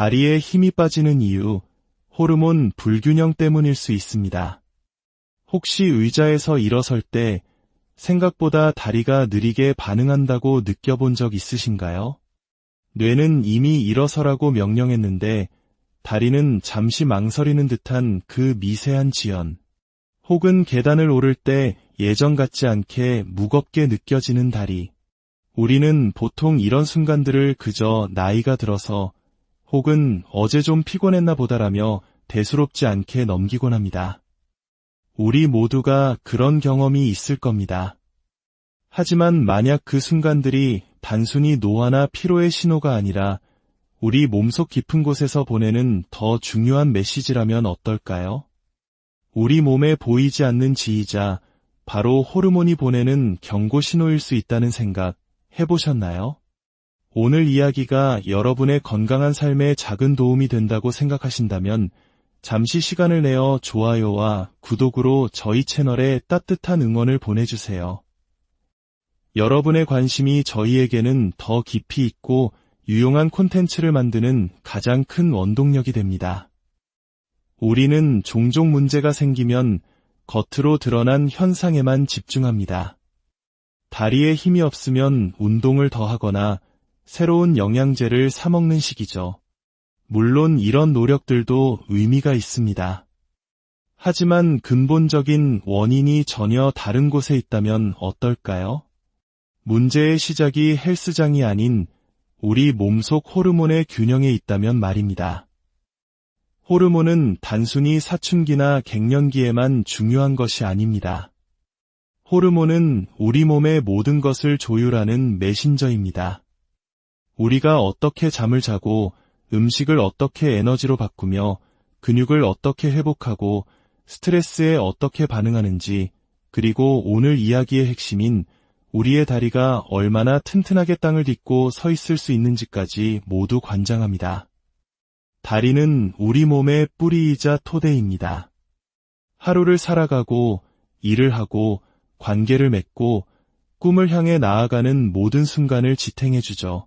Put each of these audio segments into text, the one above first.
다리에 힘이 빠지는 이유, 호르몬 불균형 때문일 수 있습니다. 혹시 의자에서 일어설 때 생각보다 다리가 느리게 반응한다고 느껴본 적 있으신가요? 뇌는 이미 일어서라고 명령했는데 다리는 잠시 망설이는 듯한 그 미세한 지연, 혹은 계단을 오를 때 예전 같지 않게 무겁게 느껴지는 다리. 우리는 보통 이런 순간들을 그저 나이가 들어서 혹은 어제 좀 피곤했나 보다라며 대수롭지 않게 넘기곤 합니다. 우리 모두가 그런 경험이 있을 겁니다. 하지만 만약 그 순간들이 단순히 노화나 피로의 신호가 아니라 우리 몸속 깊은 곳에서 보내는 더 중요한 메시지라면 어떨까요? 우리 몸에 보이지 않는 지휘자, 바로 호르몬이 보내는 경고 신호일 수 있다는 생각 해보셨나요? 오늘 이야기가 여러분의 건강한 삶에 작은 도움이 된다고 생각하신다면 잠시 시간을 내어 좋아요와 구독으로 저희 채널에 따뜻한 응원을 보내주세요. 여러분의 관심이 저희에게는 더 깊이 있고 유용한 콘텐츠를 만드는 가장 큰 원동력이 됩니다. 우리는 종종 문제가 생기면 겉으로 드러난 현상에만 집중합니다. 다리에 힘이 없으면 운동을 더 하거나 새로운 영양제를 사 먹는 식이죠. 물론 이런 노력들도 의미가 있습니다. 하지만 근본적인 원인이 전혀 다른 곳에 있다면 어떨까요? 문제의 시작이 헬스장이 아닌 우리 몸속 호르몬의 균형에 있다면 말입니다. 호르몬은 단순히 사춘기나 갱년기에만 중요한 것이 아닙니다. 호르몬은 우리 몸의 모든 것을 조율하는 메신저입니다. 우리가 어떻게 잠을 자고 음식을 어떻게 에너지로 바꾸며 근육을 어떻게 회복하고 스트레스에 어떻게 반응하는지, 그리고 오늘 이야기의 핵심인 우리의 다리가 얼마나 튼튼하게 땅을 딛고 서 있을 수 있는지까지 모두 관장합니다. 다리는 우리 몸의 뿌리이자 토대입니다. 하루를 살아가고 일을 하고 관계를 맺고 꿈을 향해 나아가는 모든 순간을 지탱해주죠.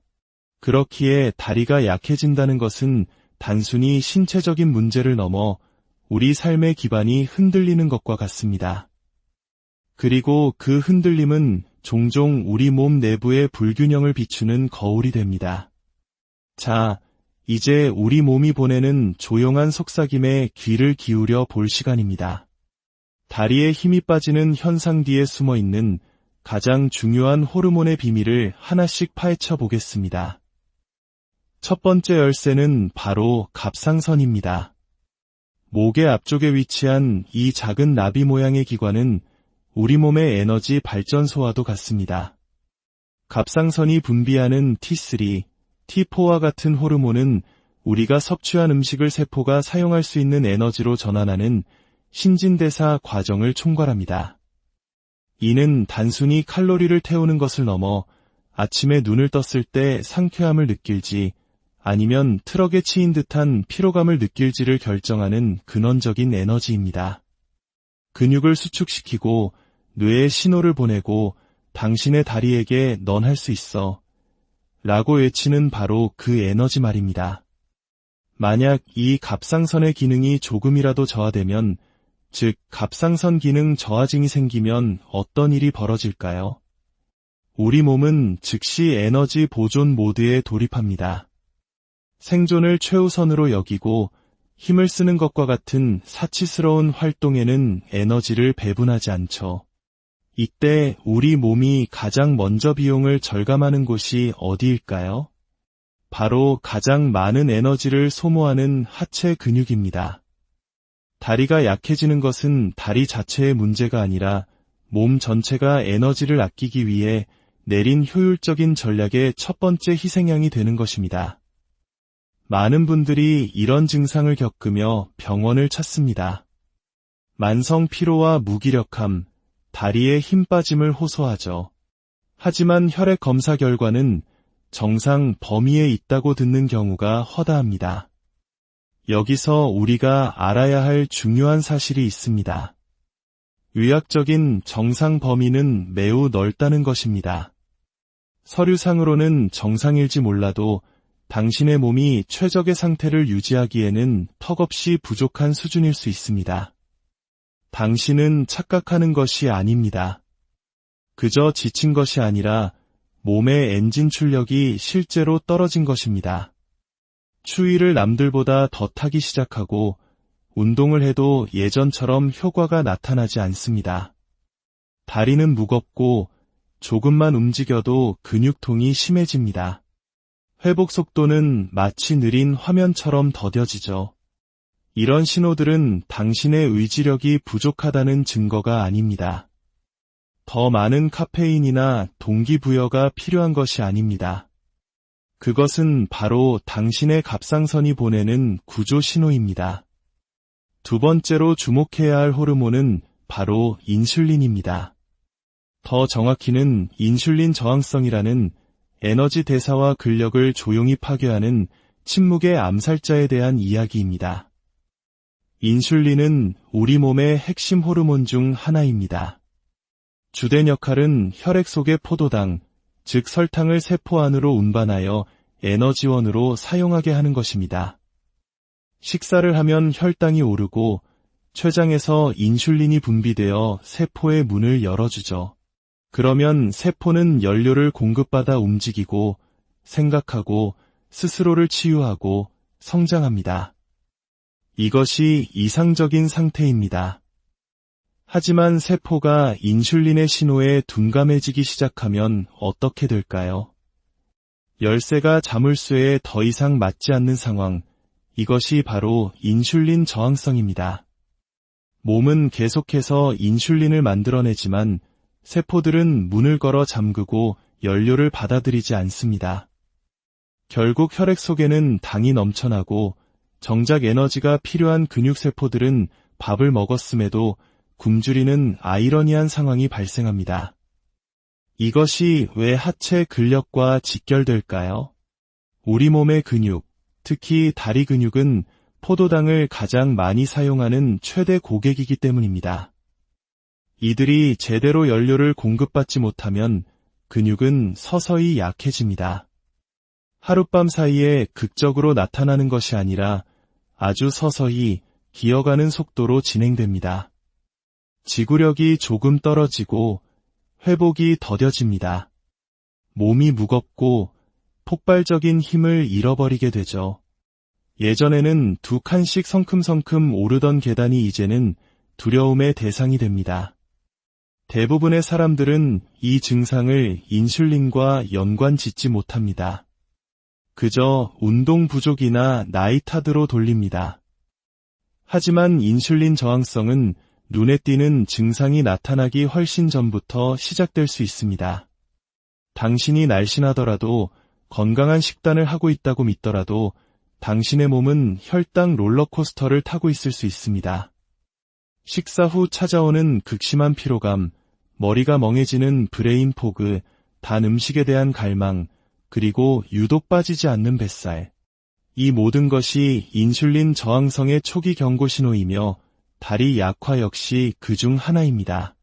그렇기에 다리가 약해진다는 것은 단순히 신체적인 문제를 넘어 우리 삶의 기반이 흔들리는 것과 같습니다. 그리고 그 흔들림은 종종 우리 몸 내부의 불균형을 비추는 거울이 됩니다. 자, 이제 우리 몸이 보내는 조용한 속삭임에 귀를 기울여 볼 시간입니다. 다리에 힘이 빠지는 현상 뒤에 숨어있는 가장 중요한 호르몬의 비밀을 하나씩 파헤쳐 보겠습니다. 첫 번째 열쇠는 바로 갑상선입니다. 목의 앞쪽에 위치한 이 작은 나비 모양의 기관은 우리 몸의 에너지 발전소와도 같습니다. 갑상선이 분비하는 T3, T4와 같은 호르몬은 우리가 섭취한 음식을 세포가 사용할 수 있는 에너지로 전환하는 신진대사 과정을 총괄합니다. 이는 단순히 칼로리를 태우는 것을 넘어 아침에 눈을 떴을 때 상쾌함을 느낄지 아니면 트럭에 치인 듯한 피로감을 느낄지를 결정하는 근원적인 에너지입니다. 근육을 수축시키고 뇌에 신호를 보내고 당신의 다리에게 넌 할 수 있어 라고 외치는 바로 그 에너지 말입니다. 만약 이 갑상선의 기능이 조금이라도 저하되면, 즉 갑상선 기능 저하증이 생기면 어떤 일이 벌어질까요? 우리 몸은 즉시 에너지 보존 모드에 돌입합니다. 생존을 최우선으로 여기고 힘을 쓰는 것과 같은 사치스러운 활동에는 에너지를 배분하지 않죠. 이때 우리 몸이 가장 먼저 비용을 절감하는 곳이 어디일까요? 바로 가장 많은 에너지를 소모하는 하체 근육입니다. 다리가 약해지는 것은 다리 자체의 문제가 아니라 몸 전체가 에너지를 아끼기 위해 내린 효율적인 전략의 첫 번째 희생양이 되는 것입니다. 많은 분들이 이런 증상을 겪으며 병원을 찾습니다. 만성 피로와 무기력함, 다리에 힘 빠짐을 호소하죠. 하지만 혈액 검사 결과는 정상 범위에 있다고 듣는 경우가 허다합니다. 여기서 우리가 알아야 할 중요한 사실이 있습니다. 의학적인 정상 범위는 매우 넓다는 것입니다. 서류상으로는 정상일지 몰라도 당신의 몸이 최적의 상태를 유지하기에는 턱없이 부족한 수준일 수 있습니다. 당신은 착각하는 것이 아닙니다. 그저 지친 것이 아니라 몸의 엔진 출력이 실제로 떨어진 것입니다. 추위를 남들보다 더 타기 시작하고 운동을 해도 예전처럼 효과가 나타나지 않습니다. 다리는 무겁고 조금만 움직여도 근육통이 심해집니다. 회복 속도는 마치 느린 화면처럼 더뎌지죠. 이런 신호들은 당신의 의지력이 부족하다는 증거가 아닙니다. 더 많은 카페인이나 동기부여가 필요한 것이 아닙니다. 그것은 바로 당신의 갑상선이 보내는 구조 신호입니다. 두 번째로 주목해야 할 호르몬은 바로 인슐린입니다. 더 정확히는 인슐린 저항성이라는 에너지 대사와 근력을 조용히 파괴하는 침묵의 암살자에 대한 이야기입니다. 인슐린은 우리 몸의 핵심 호르몬 중 하나입니다. 주된 역할은 혈액 속의 포도당, 즉 설탕을 세포 안으로 운반하여 에너지원으로 사용하게 하는 것입니다. 식사를 하면 혈당이 오르고 췌장에서 인슐린이 분비되어 세포의 문을 열어주죠. 그러면 세포는 연료를 공급받아 움직이고 생각하고 스스로를 치유하고 성장합니다. 이것이 이상적인 상태입니다. 하지만 세포가 인슐린의 신호에 둔감해지기 시작하면 어떻게 될까요? 열쇠가 자물쇠에 더 이상 맞지 않는 상황, 이것이 바로 인슐린 저항성입니다. 몸은 계속해서 인슐린을 만들어내지만 세포들은 문을 걸어 잠그고 연료를 받아들이지 않습니다. 결국 혈액 속에는 당이 넘쳐나고 정작 에너지가 필요한 근육세포들은 밥을 먹었음에도 굶주리는 아이러니한 상황이 발생합니다. 이것이 왜 하체 근력과 직결될까요? 우리 몸의 근육, 특히 다리 근육은 포도당을 가장 많이 사용하는 최대 고객이기 때문입니다. 이들이 제대로 연료를 공급받지 못하면 근육은 서서히 약해집니다. 하룻밤 사이에 극적으로 나타나는 것이 아니라 아주 서서히 기어가는 속도로 진행됩니다. 지구력이 조금 떨어지고 회복이 더뎌집니다. 몸이 무겁고 폭발적인 힘을 잃어버리게 되죠. 예전에는 2칸씩 성큼성큼 오르던 계단이 이제는 두려움의 대상이 됩니다. 대부분의 사람들은 이 증상을 인슐린과 연관 짓지 못합니다. 그저 운동 부족이나 나이 탓으로 돌립니다. 하지만 인슐린 저항성은 눈에 띄는 증상이 나타나기 훨씬 전부터 시작될 수 있습니다. 당신이 날씬하더라도 건강한 식단을 하고 있다고 믿더라도 당신의 몸은 혈당 롤러코스터를 타고 있을 수 있습니다. 식사 후 찾아오는 극심한 피로감, 머리가 멍해지는 브레인 포그, 단 음식에 대한 갈망, 그리고 유독 빠지지 않는 뱃살. 이 모든 것이 인슐린 저항성의 초기 경고 신호이며 다리 약화 역시 그 중 하나입니다.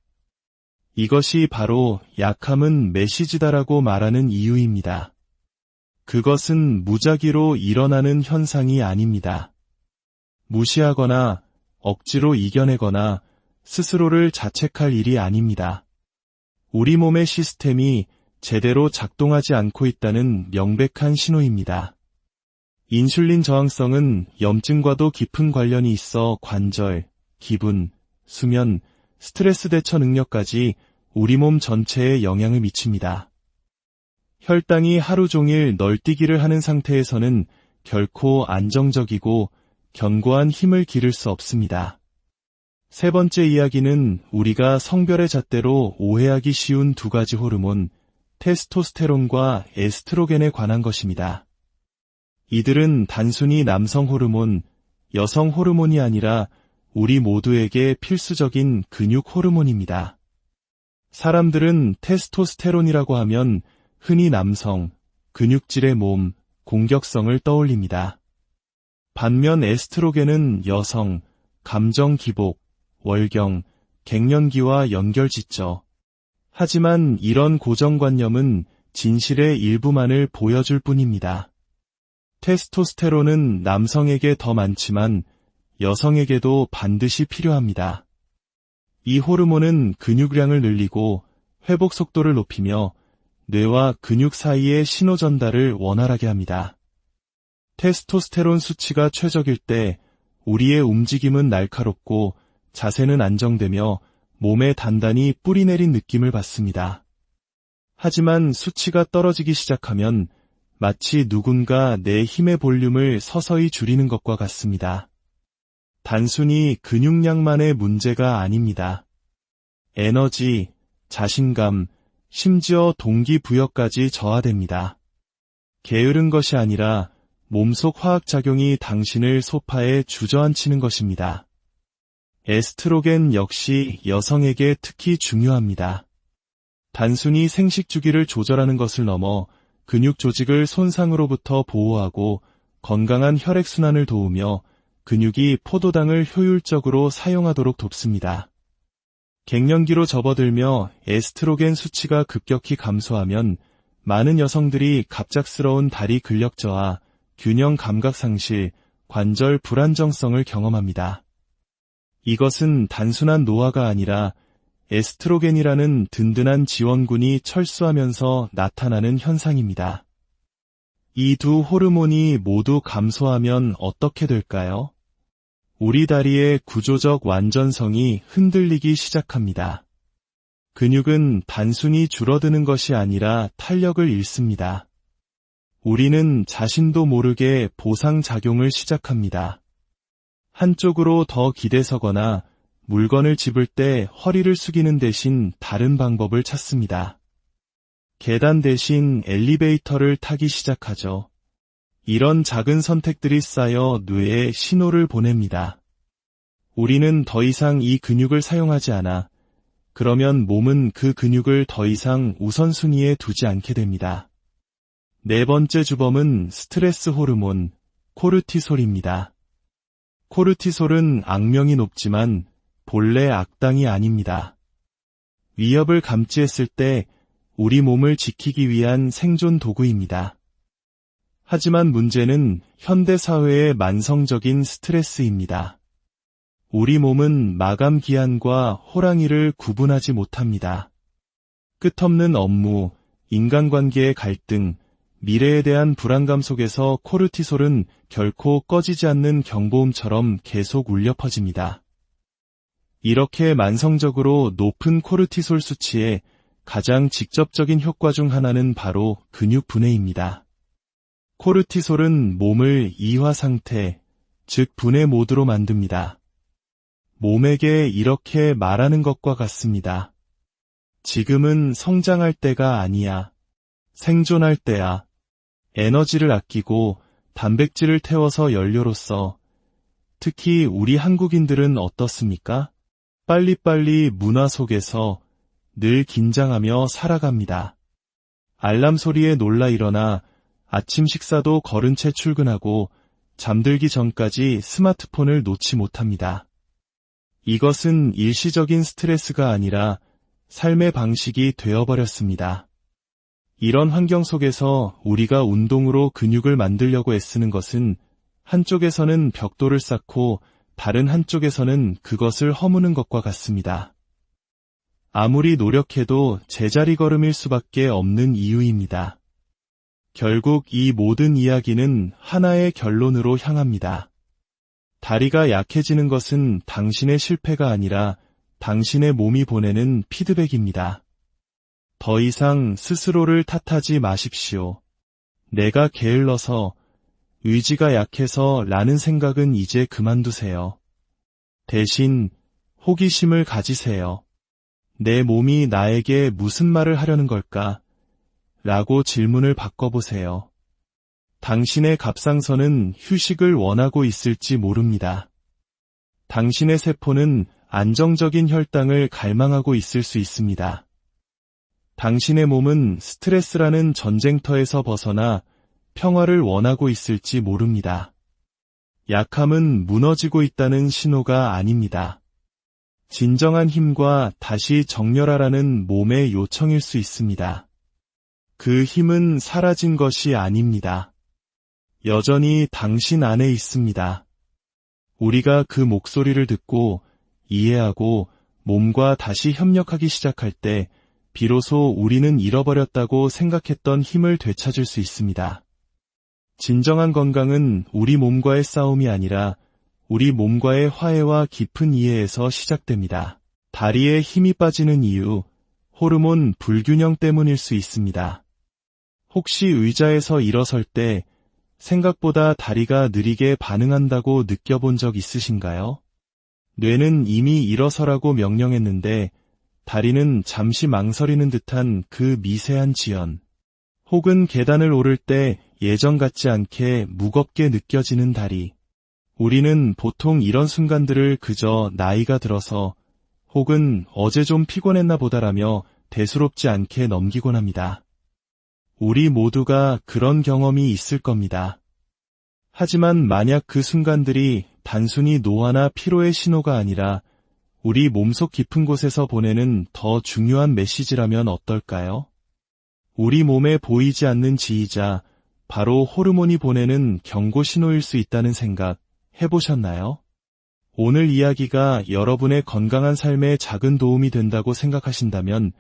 이것이 바로 약함은 메시지다라고 말하는 이유입니다. 그것은 무작위로 일어나는 현상이 아닙니다. 무시하거나 억지로 이겨내거나 스스로를 자책할 일이 아닙니다. 우리 몸의 시스템이 제대로 작동하지 않고 있다는 명백한 신호입니다. 인슐린 저항성은 염증과도 깊은 관련이 있어 관절, 기분, 수면, 스트레스 대처 능력까지 우리 몸 전체에 영향을 미칩니다. 혈당이 하루 종일 널뛰기를 하는 상태에서는 결코 안정적이고 견고한 힘을 기를 수 없습니다. 세 번째 이야기는 우리가 성별의 잣대로 오해하기 쉬운 두 가지 호르몬, 테스토스테론과 에스트로겐에 관한 것입니다. 이들은 단순히 남성 호르몬, 여성 호르몬이 아니라 우리 모두에게 필수적인 근육 호르몬입니다. 사람들은 테스토스테론이라고 하면 흔히 남성, 근육질의 몸, 공격성을 떠올립니다. 반면 에스트로겐은 여성, 감정 기복, 월경, 갱년기와 연결짓죠. 하지만 이런 고정관념은 진실의 일부만을 보여줄 뿐입니다. 테스토스테론은 남성에게 더 많지만 여성에게도 반드시 필요합니다. 이 호르몬은 근육량을 늘리고 회복 속도를 높이며 뇌와 근육 사이의 신호 전달을 원활하게 합니다. 테스토스테론 수치가 최적일 때 우리의 움직임은 날카롭고 자세는 안정되며 몸에 단단히 뿌리내린 느낌을 받습니다. 하지만 수치가 떨어지기 시작하면 마치 누군가 내 힘의 볼륨을 서서히 줄이는 것과 같습니다. 단순히 근육량만의 문제가 아닙니다. 에너지, 자신감, 심지어 동기부여까지 저하됩니다. 게으른 것이 아니라 몸속 화학작용이 당신을 소파에 주저앉히는 것입니다. 에스트로겐 역시 여성에게 특히 중요합니다. 단순히 생식 주기를 조절하는 것을 넘어 근육 조직을 손상으로부터 보호하고 건강한 혈액순환을 도우며 근육이 포도당을 효율적으로 사용하도록 돕습니다. 갱년기로 접어들며 에스트로겐 수치가 급격히 감소하면 많은 여성들이 갑작스러운 다리 근력 저하, 균형 감각 상실, 관절 불안정성을 경험합니다. 이것은 단순한 노화가 아니라 에스트로겐이라는 든든한 지원군이 철수하면서 나타나는 현상입니다. 이 두 호르몬이 모두 감소하면 어떻게 될까요? 우리 다리의 구조적 완전성이 흔들리기 시작합니다. 근육은 단순히 줄어드는 것이 아니라 탄력을 잃습니다. 우리는 자신도 모르게 보상작용을 시작합니다. 한쪽으로 더 기대서거나 물건을 집을 때 허리를 숙이는 대신 다른 방법을 찾습니다. 계단 대신 엘리베이터를 타기 시작하죠. 이런 작은 선택들이 쌓여 뇌에 신호를 보냅니다. 우리는 더 이상 이 근육을 사용하지 않아. 그러면 몸은 그 근육을 더 이상 우선순위에 두지 않게 됩니다. 네 번째 주범은 스트레스 호르몬, 코르티솔입니다. 코르티솔은 악명이 높지만 본래 악당이 아닙니다. 위협을 감지했을 때 우리 몸을 지키기 위한 생존 도구입니다. 하지만 문제는 현대사회의 만성적인 스트레스입니다. 우리 몸은 마감 기한과 호랑이를 구분하지 못합니다. 끝없는 업무, 인간관계의 갈등, 미래에 대한 불안감 속에서 코르티솔은 결코 꺼지지 않는 경보음처럼 계속 울려 퍼집니다. 이렇게 만성적으로 높은 코르티솔 수치에 가장 직접적인 효과 중 하나는 바로 근육 분해입니다. 코르티솔은 몸을 이화 상태, 즉 분해 모드로 만듭니다. 몸에게 이렇게 말하는 것과 같습니다. 지금은 성장할 때가 아니야. 생존할 때야. 에너지를 아끼고 단백질을 태워서 연료로 써. 특히 우리 한국인들은 어떻습니까? 빨리빨리 문화 속에서 늘 긴장하며 살아갑니다. 알람 소리에 놀라 일어나 아침 식사도 거른 채 출근하고 잠들기 전까지 스마트폰을 놓지 못합니다. 이것은 일시적인 스트레스가 아니라 삶의 방식이 되어버렸습니다. 이런 환경 속에서 우리가 운동으로 근육을 만들려고 애쓰는 것은 한쪽에서는 벽돌을 쌓고 다른 한쪽에서는 그것을 허무는 것과 같습니다. 아무리 노력해도 제자리 걸음일 수밖에 없는 이유입니다. 결국 이 모든 이야기는 하나의 결론으로 향합니다. 다리가 약해지는 것은 당신의 실패가 아니라 당신의 몸이 보내는 피드백입니다. 더 이상 스스로를 탓하지 마십시오. 내가 게을러서, 의지가 약해서 라는 생각은 이제 그만두세요. 대신 호기심을 가지세요. 내 몸이 나에게 무슨 말을 하려는 걸까? 라고 질문을 바꿔보세요. 당신의 갑상선은 휴식을 원하고 있을지 모릅니다. 당신의 세포는 안정적인 혈당을 갈망하고 있을 수 있습니다. 당신의 몸은 스트레스라는 전쟁터에서 벗어나 평화를 원하고 있을지 모릅니다. 약함은 무너지고 있다는 신호가 아닙니다. 진정한 힘과 다시 정렬하라는 몸의 요청일 수 있습니다. 그 힘은 사라진 것이 아닙니다. 여전히 당신 안에 있습니다. 우리가 그 목소리를 듣고 이해하고 몸과 다시 협력하기 시작할 때 비로소 우리는 잃어버렸다고 생각했던 힘을 되찾을 수 있습니다. 진정한 건강은 우리 몸과의 싸움이 아니라 우리 몸과의 화해와 깊은 이해에서 시작됩니다. 다리에 힘이 빠지는 이유, 호르몬 불균형 때문일 수 있습니다. 혹시 의자에서 일어설 때 생각보다 다리가 느리게 반응한다고 느껴본 적 있으신가요? 뇌는 이미 일어서라고 명령했는데 다리는 잠시 망설이는 듯한 그 미세한 지연, 혹은 계단을 오를 때 예전 같지 않게 무겁게 느껴지는 다리. 우리는 보통 이런 순간들을 그저 나이가 들어서 혹은 어제 좀 피곤했나 보다라며 대수롭지 않게 넘기곤 합니다. 우리 모두가 그런 경험이 있을 겁니다. 하지만 만약 그 순간들이 단순히 노화나 피로의 신호가 아니라 우리 몸속 깊은 곳에서 보내는 더 중요한 메시지라면 어떨까요? 우리 몸에 보이지 않는 지휘자, 바로 호르몬이 보내는 경고 신호일 수 있다는 생각 해보셨나요? 오늘 이야기가 여러분의 건강한 삶에 작은 도움이 된다고 생각하신다면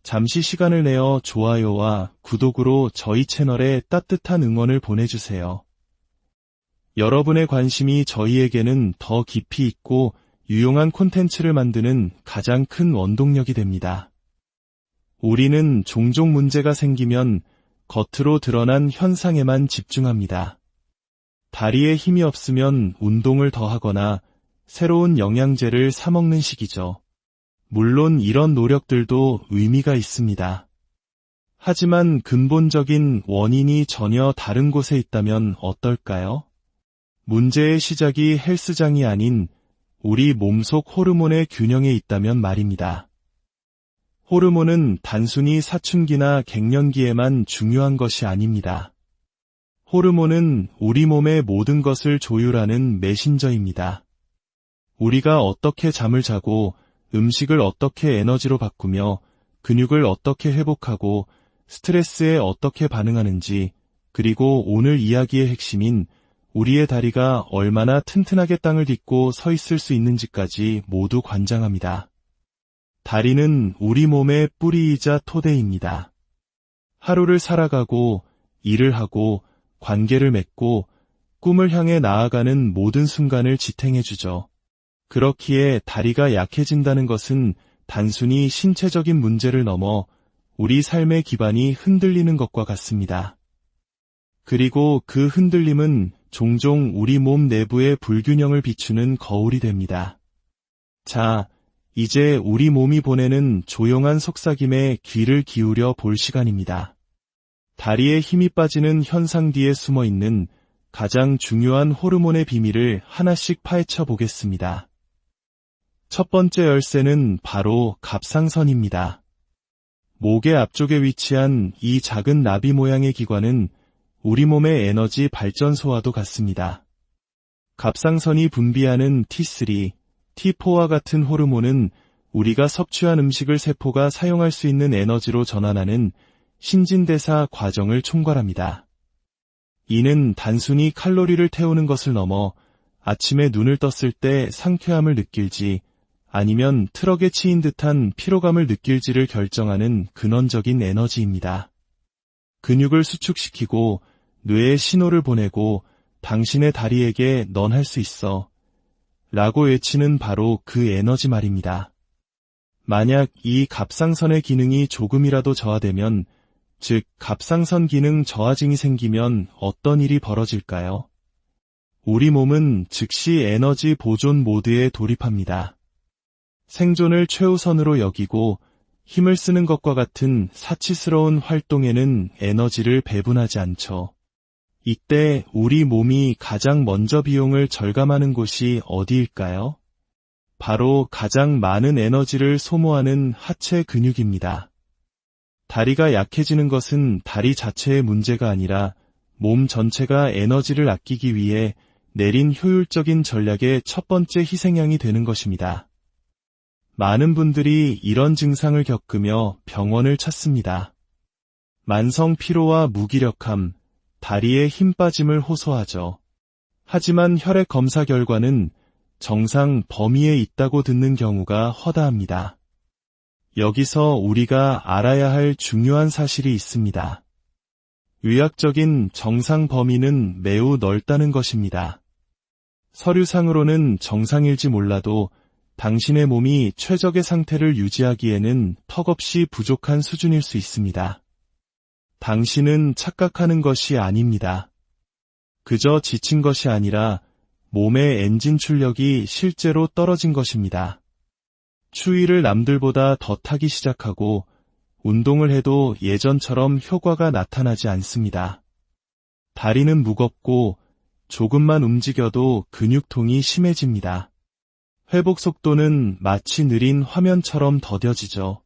잠시 시간을 내어 좋아요와 구독으로 저희 채널에 따뜻한 응원을 보내주세요. 여러분의 관심이 저희에게는 더 깊이 있고 유용한 콘텐츠를 만드는 가장 큰 원동력이 됩니다. 우리는 종종 문제가 생기면 겉으로 드러난 현상에만 집중합니다. 다리에 힘이 없으면 운동을 더 하거나 새로운 영양제를 사 먹는 식이죠. 물론 이런 노력들도 의미가 있습니다. 하지만 근본적인 원인이 전혀 다른 곳에 있다면 어떨까요? 문제의 시작이 헬스장이 아닌 우리 몸속 호르몬의 균형에 있다면 말입니다. 호르몬은 단순히 사춘기나 갱년기에만 중요한 것이 아닙니다. 호르몬은 우리 몸의 모든 것을 조율하는 메신저입니다. 우리가 어떻게 잠을 자고 음식을 어떻게 에너지로 바꾸며 근육을 어떻게 회복하고 스트레스에 어떻게 반응하는지, 그리고 오늘 이야기의 핵심인 우리의 다리가 얼마나 튼튼하게 땅을 딛고 서 있을 수 있는지까지 모두 관장합니다. 다리는 우리 몸의 뿌리이자 토대입니다. 하루를 살아가고 일을 하고 관계를 맺고 꿈을 향해 나아가는 모든 순간을 지탱해주죠. 그렇기에 다리가 약해진다는 것은 단순히 신체적인 문제를 넘어 우리 삶의 기반이 흔들리는 것과 같습니다. 그리고 그 흔들림은 종종 우리 몸 내부의 불균형을 비추는 거울이 됩니다. 자, 이제 우리 몸이 보내는 조용한 속삭임에 귀를 기울여 볼 시간입니다. 다리에 힘이 빠지는 현상 뒤에 숨어 있는 가장 중요한 호르몬의 비밀을 하나씩 파헤쳐 보겠습니다. 첫 번째 열쇠는 바로 갑상선입니다. 목의 앞쪽에 위치한 이 작은 나비 모양의 기관은 우리 몸의 에너지 발전소와도 같습니다. 갑상선이 분비하는 T3, T4와 같은 호르몬은 우리가 섭취한 음식을 세포가 사용할 수 있는 에너지로 전환하는 신진대사 과정을 총괄합니다. 이는 단순히 칼로리를 태우는 것을 넘어 아침에 눈을 떴을 때 상쾌함을 느낄지 아니면 트럭에 치인 듯한 피로감을 느낄지를 결정하는 근원적인 에너지입니다. 근육을 수축시키고 뇌에 신호를 보내고 당신의 다리에게 넌 할 수 있어 라고 외치는 바로 그 에너지 말입니다. 만약 이 갑상선의 기능이 조금이라도 저하되면, 즉 갑상선 기능 저하증이 생기면 어떤 일이 벌어질까요? 우리 몸은 즉시 에너지 보존 모드에 돌입합니다. 생존을 최우선으로 여기고 힘을 쓰는 것과 같은 사치스러운 활동에는 에너지를 배분하지 않죠. 이때 우리 몸이 가장 먼저 비용을 절감하는 곳이 어디일까요? 바로 가장 많은 에너지를 소모하는 하체 근육입니다. 다리가 약해지는 것은 다리 자체의 문제가 아니라 몸 전체가 에너지를 아끼기 위해 내린 효율적인 전략의 첫 번째 희생양이 되는 것입니다. 많은 분들이 이런 증상을 겪으며 병원을 찾습니다. 만성 피로와 무기력함, 다리에 힘 빠짐을 호소하죠. 하지만 혈액 검사 결과는 정상 범위에 있다고 듣는 경우가 허다합니다. 여기서 우리가 알아야 할 중요한 사실이 있습니다. 의학적인 정상 범위는 매우 넓다는 것입니다. 서류상으로는 정상일지 몰라도 당신의 몸이 최적의 상태를 유지하기에는 턱없이 부족한 수준일 수 있습니다. 당신은 착각하는 것이 아닙니다. 그저 지친 것이 아니라 몸의 엔진 출력이 실제로 떨어진 것입니다. 추위를 남들보다 더 타기 시작하고 운동을 해도 예전처럼 효과가 나타나지 않습니다. 다리는 무겁고 조금만 움직여도 근육통이 심해집니다. 회복 속도는 마치 느린 화면처럼 더뎌지죠.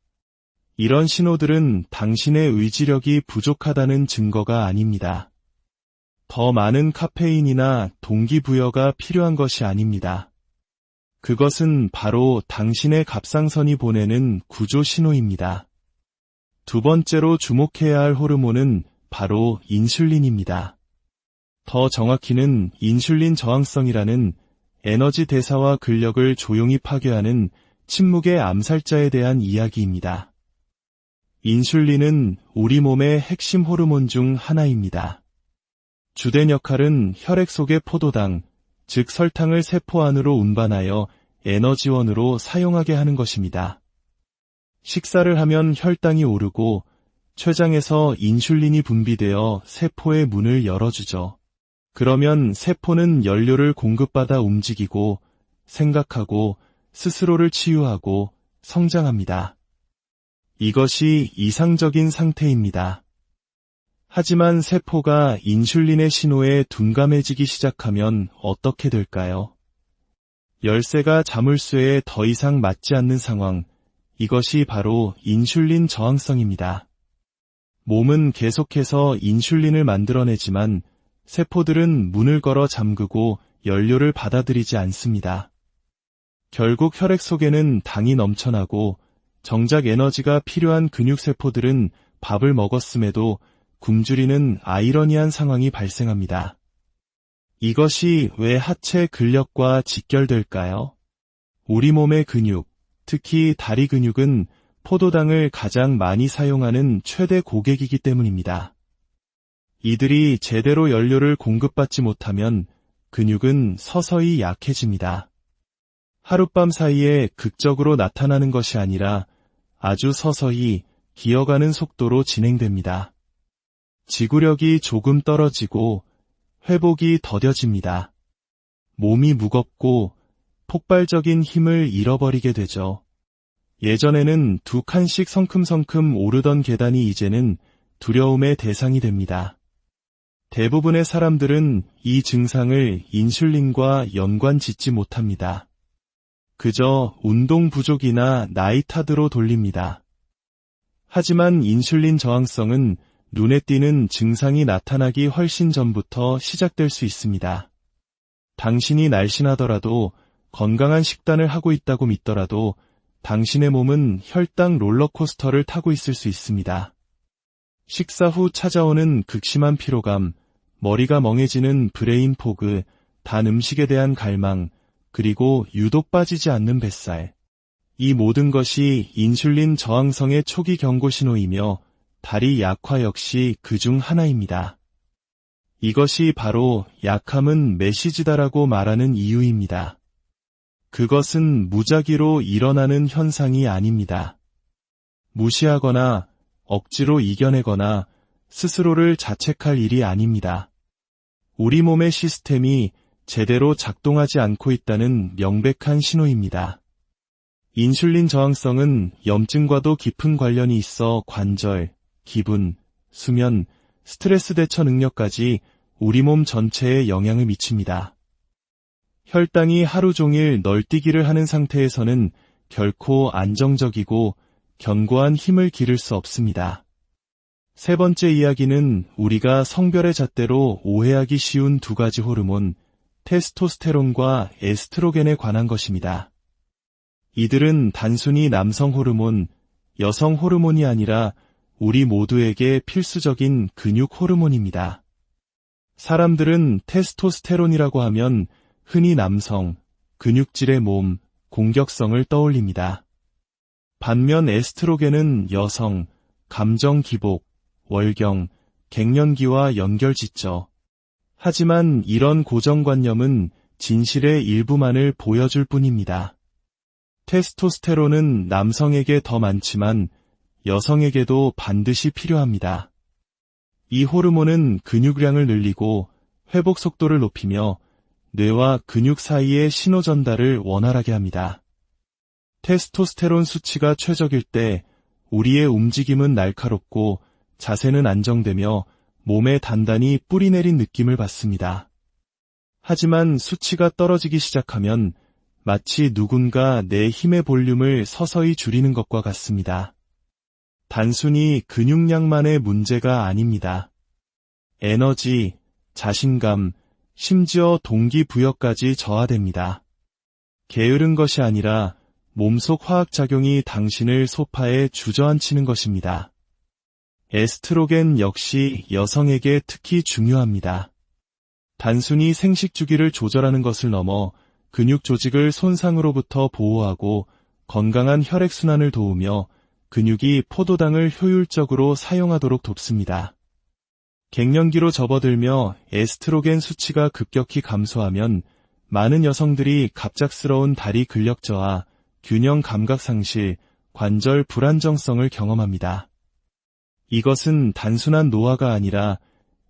이런 신호들은 당신의 의지력이 부족하다는 증거가 아닙니다. 더 많은 카페인이나 동기부여가 필요한 것이 아닙니다. 그것은 바로 당신의 갑상선이 보내는 구조 신호입니다. 두 번째로 주목해야 할 호르몬은 바로 인슐린입니다. 더 정확히는 인슐린 저항성이라는 에너지 대사와 근력을 조용히 파괴하는 침묵의 암살자에 대한 이야기입니다. 인슐린은 우리 몸의 핵심 호르몬 중 하나입니다. 주된 역할은 혈액 속의 포도당, 즉 설탕을 세포 안으로 운반하여 에너지원으로 사용하게 하는 것입니다. 식사를 하면 혈당이 오르고 췌장에서 인슐린이 분비되어 세포의 문을 열어주죠. 그러면 세포는 연료를 공급받아 움직이고 생각하고 스스로를 치유하고 성장합니다. 이것이 이상적인 상태입니다. 하지만 세포가 인슐린의 신호에 둔감해지기 시작하면 어떻게 될까요? 열쇠가 자물쇠에 더 이상 맞지 않는 상황, 이것이 바로 인슐린 저항성입니다. 몸은 계속해서 인슐린을 만들어내지만 세포들은 문을 걸어 잠그고 연료를 받아들이지 않습니다. 결국 혈액 속에는 당이 넘쳐나고 정작 에너지가 필요한 근육세포들은 밥을 먹었음에도 굶주리는 아이러니한 상황이 발생합니다. 이것이 왜 하체 근력과 직결될까요? 우리 몸의 근육, 특히 다리 근육은 포도당을 가장 많이 사용하는 최대 고객이기 때문입니다. 이들이 제대로 연료를 공급받지 못하면 근육은 서서히 약해집니다. 하룻밤 사이에 극적으로 나타나는 것이 아니라 아주 서서히 기어가는 속도로 진행됩니다. 지구력이 조금 떨어지고 회복이 더뎌집니다. 몸이 무겁고 폭발적인 힘을 잃어버리게 되죠. 예전에는 2칸씩 성큼성큼 오르던 계단이 이제는 두려움의 대상이 됩니다. 대부분의 사람들은 이 증상을 인슐린과 연관 짓지 못합니다. 그저 운동 부족이나 나이 탓으로 돌립니다. 하지만 인슐린 저항성은 눈에 띄는 증상이 나타나기 훨씬 전부터 시작될 수 있습니다. 당신이 날씬하더라도 건강한 식단을 하고 있다고 믿더라도 당신의 몸은 혈당 롤러코스터를 타고 있을 수 있습니다. 식사 후 찾아오는 극심한 피로감, 머리가 멍해지는 브레인 포그, 단 음식에 대한 갈망, 그리고 유독 빠지지 않는 뱃살. 이 모든 것이 인슐린 저항성의 초기 경고 신호이며 다리 약화 역시 그중 하나입니다. 이것이 바로 약함은 메시지다라고 말하는 이유입니다. 그것은 무작위로 일어나는 현상이 아닙니다. 무시하거나 억지로 이겨내거나 스스로를 자책할 일이 아닙니다. 우리 몸의 시스템이 제대로 작동하지 않고 있다는 명백한 신호입니다. 인슐린 저항성은 염증과도 깊은 관련이 있어 관절, 기분, 수면, 스트레스 대처 능력까지 우리 몸 전체에 영향을 미칩니다. 혈당이 하루 종일 널뛰기를 하는 상태에서는 결코 안정적이고 견고한 힘을 기를 수 없습니다. 세 번째 이야기는 우리가 성별의 잣대로 오해하기 쉬운 두 가지 호르몬, 테스토스테론과 에스트로겐에 관한 것입니다. 이들은 단순히 남성 호르몬, 여성 호르몬이 아니라 우리 모두에게 필수적인 근육 호르몬입니다. 사람들은 테스토스테론이라고 하면 흔히 남성, 근육질의 몸, 공격성을 떠올립니다. 반면 에스트로겐은 여성, 감정 기복, 월경, 갱년기와 연결짓죠. 하지만 이런 고정관념은 진실의 일부만을 보여줄 뿐입니다. 테스토스테론은 남성에게 더 많지만 여성에게도 반드시 필요합니다. 이 호르몬은 근육량을 늘리고 회복 속도를 높이며 뇌와 근육 사이의 신호 전달을 원활하게 합니다. 테스토스테론 수치가 최적일 때 우리의 움직임은 날카롭고 자세는 안정되며 몸에 단단히 뿌리내린 느낌을 받습니다. 하지만 수치가 떨어지기 시작하면 마치 누군가 내 힘의 볼륨을 서서히 줄이는 것과 같습니다. 단순히 근육량만의 문제가 아닙니다. 에너지, 자신감, 심지어 동기부여까지 저하됩니다. 게으른 것이 아니라 몸속 화학작용이 당신을 소파에 주저앉히는 것입니다. 에스트로겐 역시 여성에게 특히 중요합니다. 단순히 생식주기를 조절하는 것을 넘어 근육 조직을 손상으로부터 보호하고 건강한 혈액순환을 도우며 근육이 포도당을 효율적으로 사용하도록 돕습니다. 갱년기로 접어들며 에스트로겐 수치가 급격히 감소하면 많은 여성들이 갑작스러운 다리 근력 저하, 균형 감각 상실, 관절 불안정성을 경험합니다. 이것은 단순한 노화가 아니라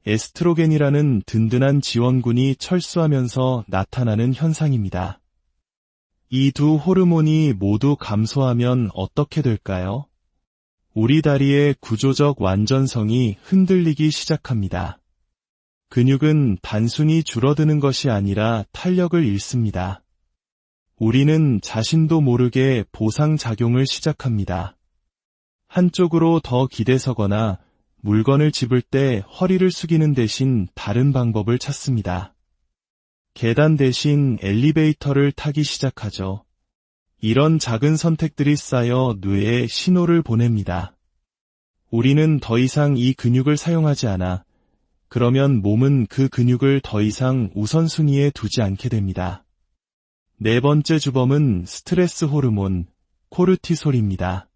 에스트로겐이라는 든든한 지원군이 철수하면서 나타나는 현상입니다. 이 두 호르몬이 모두 감소하면 어떻게 될까요? 우리 다리의 구조적 완전성이 흔들리기 시작합니다. 근육은 단순히 줄어드는 것이 아니라 탄력을 잃습니다. 우리는 자신도 모르게 보상작용을 시작합니다. 한쪽으로 더 기대서거나 물건을 집을 때 허리를 숙이는 대신 다른 방법을 찾습니다. 계단 대신 엘리베이터를 타기 시작하죠. 이런 작은 선택들이 쌓여 뇌에 신호를 보냅니다. 우리는 더 이상 이 근육을 사용하지 않아. 그러면 몸은 그 근육을 더 이상 우선순위에 두지 않게 됩니다. 네 번째 주범은 스트레스 호르몬, 코르티솔입니다.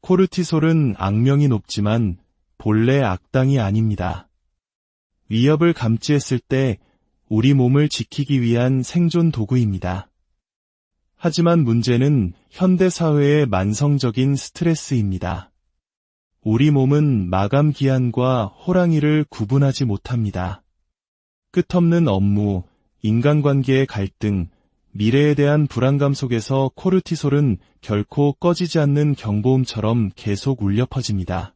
코르티솔은 악명이 높지만 본래 악당이 아닙니다. 위협을 감지했을 때 우리 몸을 지키기 위한 생존 도구입니다. 하지만 문제는 현대사회의 만성적인 스트레스입니다. 우리 몸은 마감 기한과 호랑이를 구분하지 못합니다. 끝없는 업무, 인간관계의 갈등, 미래에 대한 불안감 속에서 코르티솔은 결코 꺼지지 않는 경보음처럼 계속 울려 퍼집니다.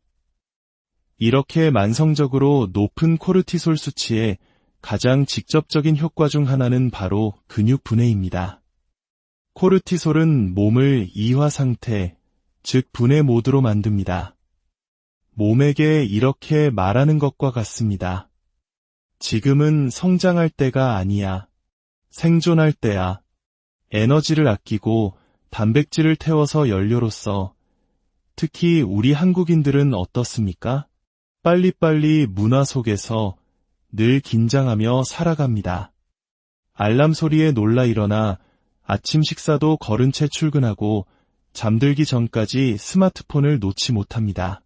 이렇게 만성적으로 높은 코르티솔 수치의 가장 직접적인 효과 중 하나는 바로 근육 분해입니다. 코르티솔은 몸을 이화 상태, 즉 분해 모드로 만듭니다. 몸에게 이렇게 말하는 것과 같습니다. 지금은 성장할 때가 아니야. 생존할 때야. 에너지를 아끼고 단백질을 태워서 연료로 써. 특히 우리 한국인들은 어떻습니까? 빨리빨리 문화 속에서 늘 긴장하며 살아갑니다. 알람 소리에 놀라 일어나 아침 식사도 거른 채 출근하고 잠들기 전까지 스마트폰을 놓지 못합니다.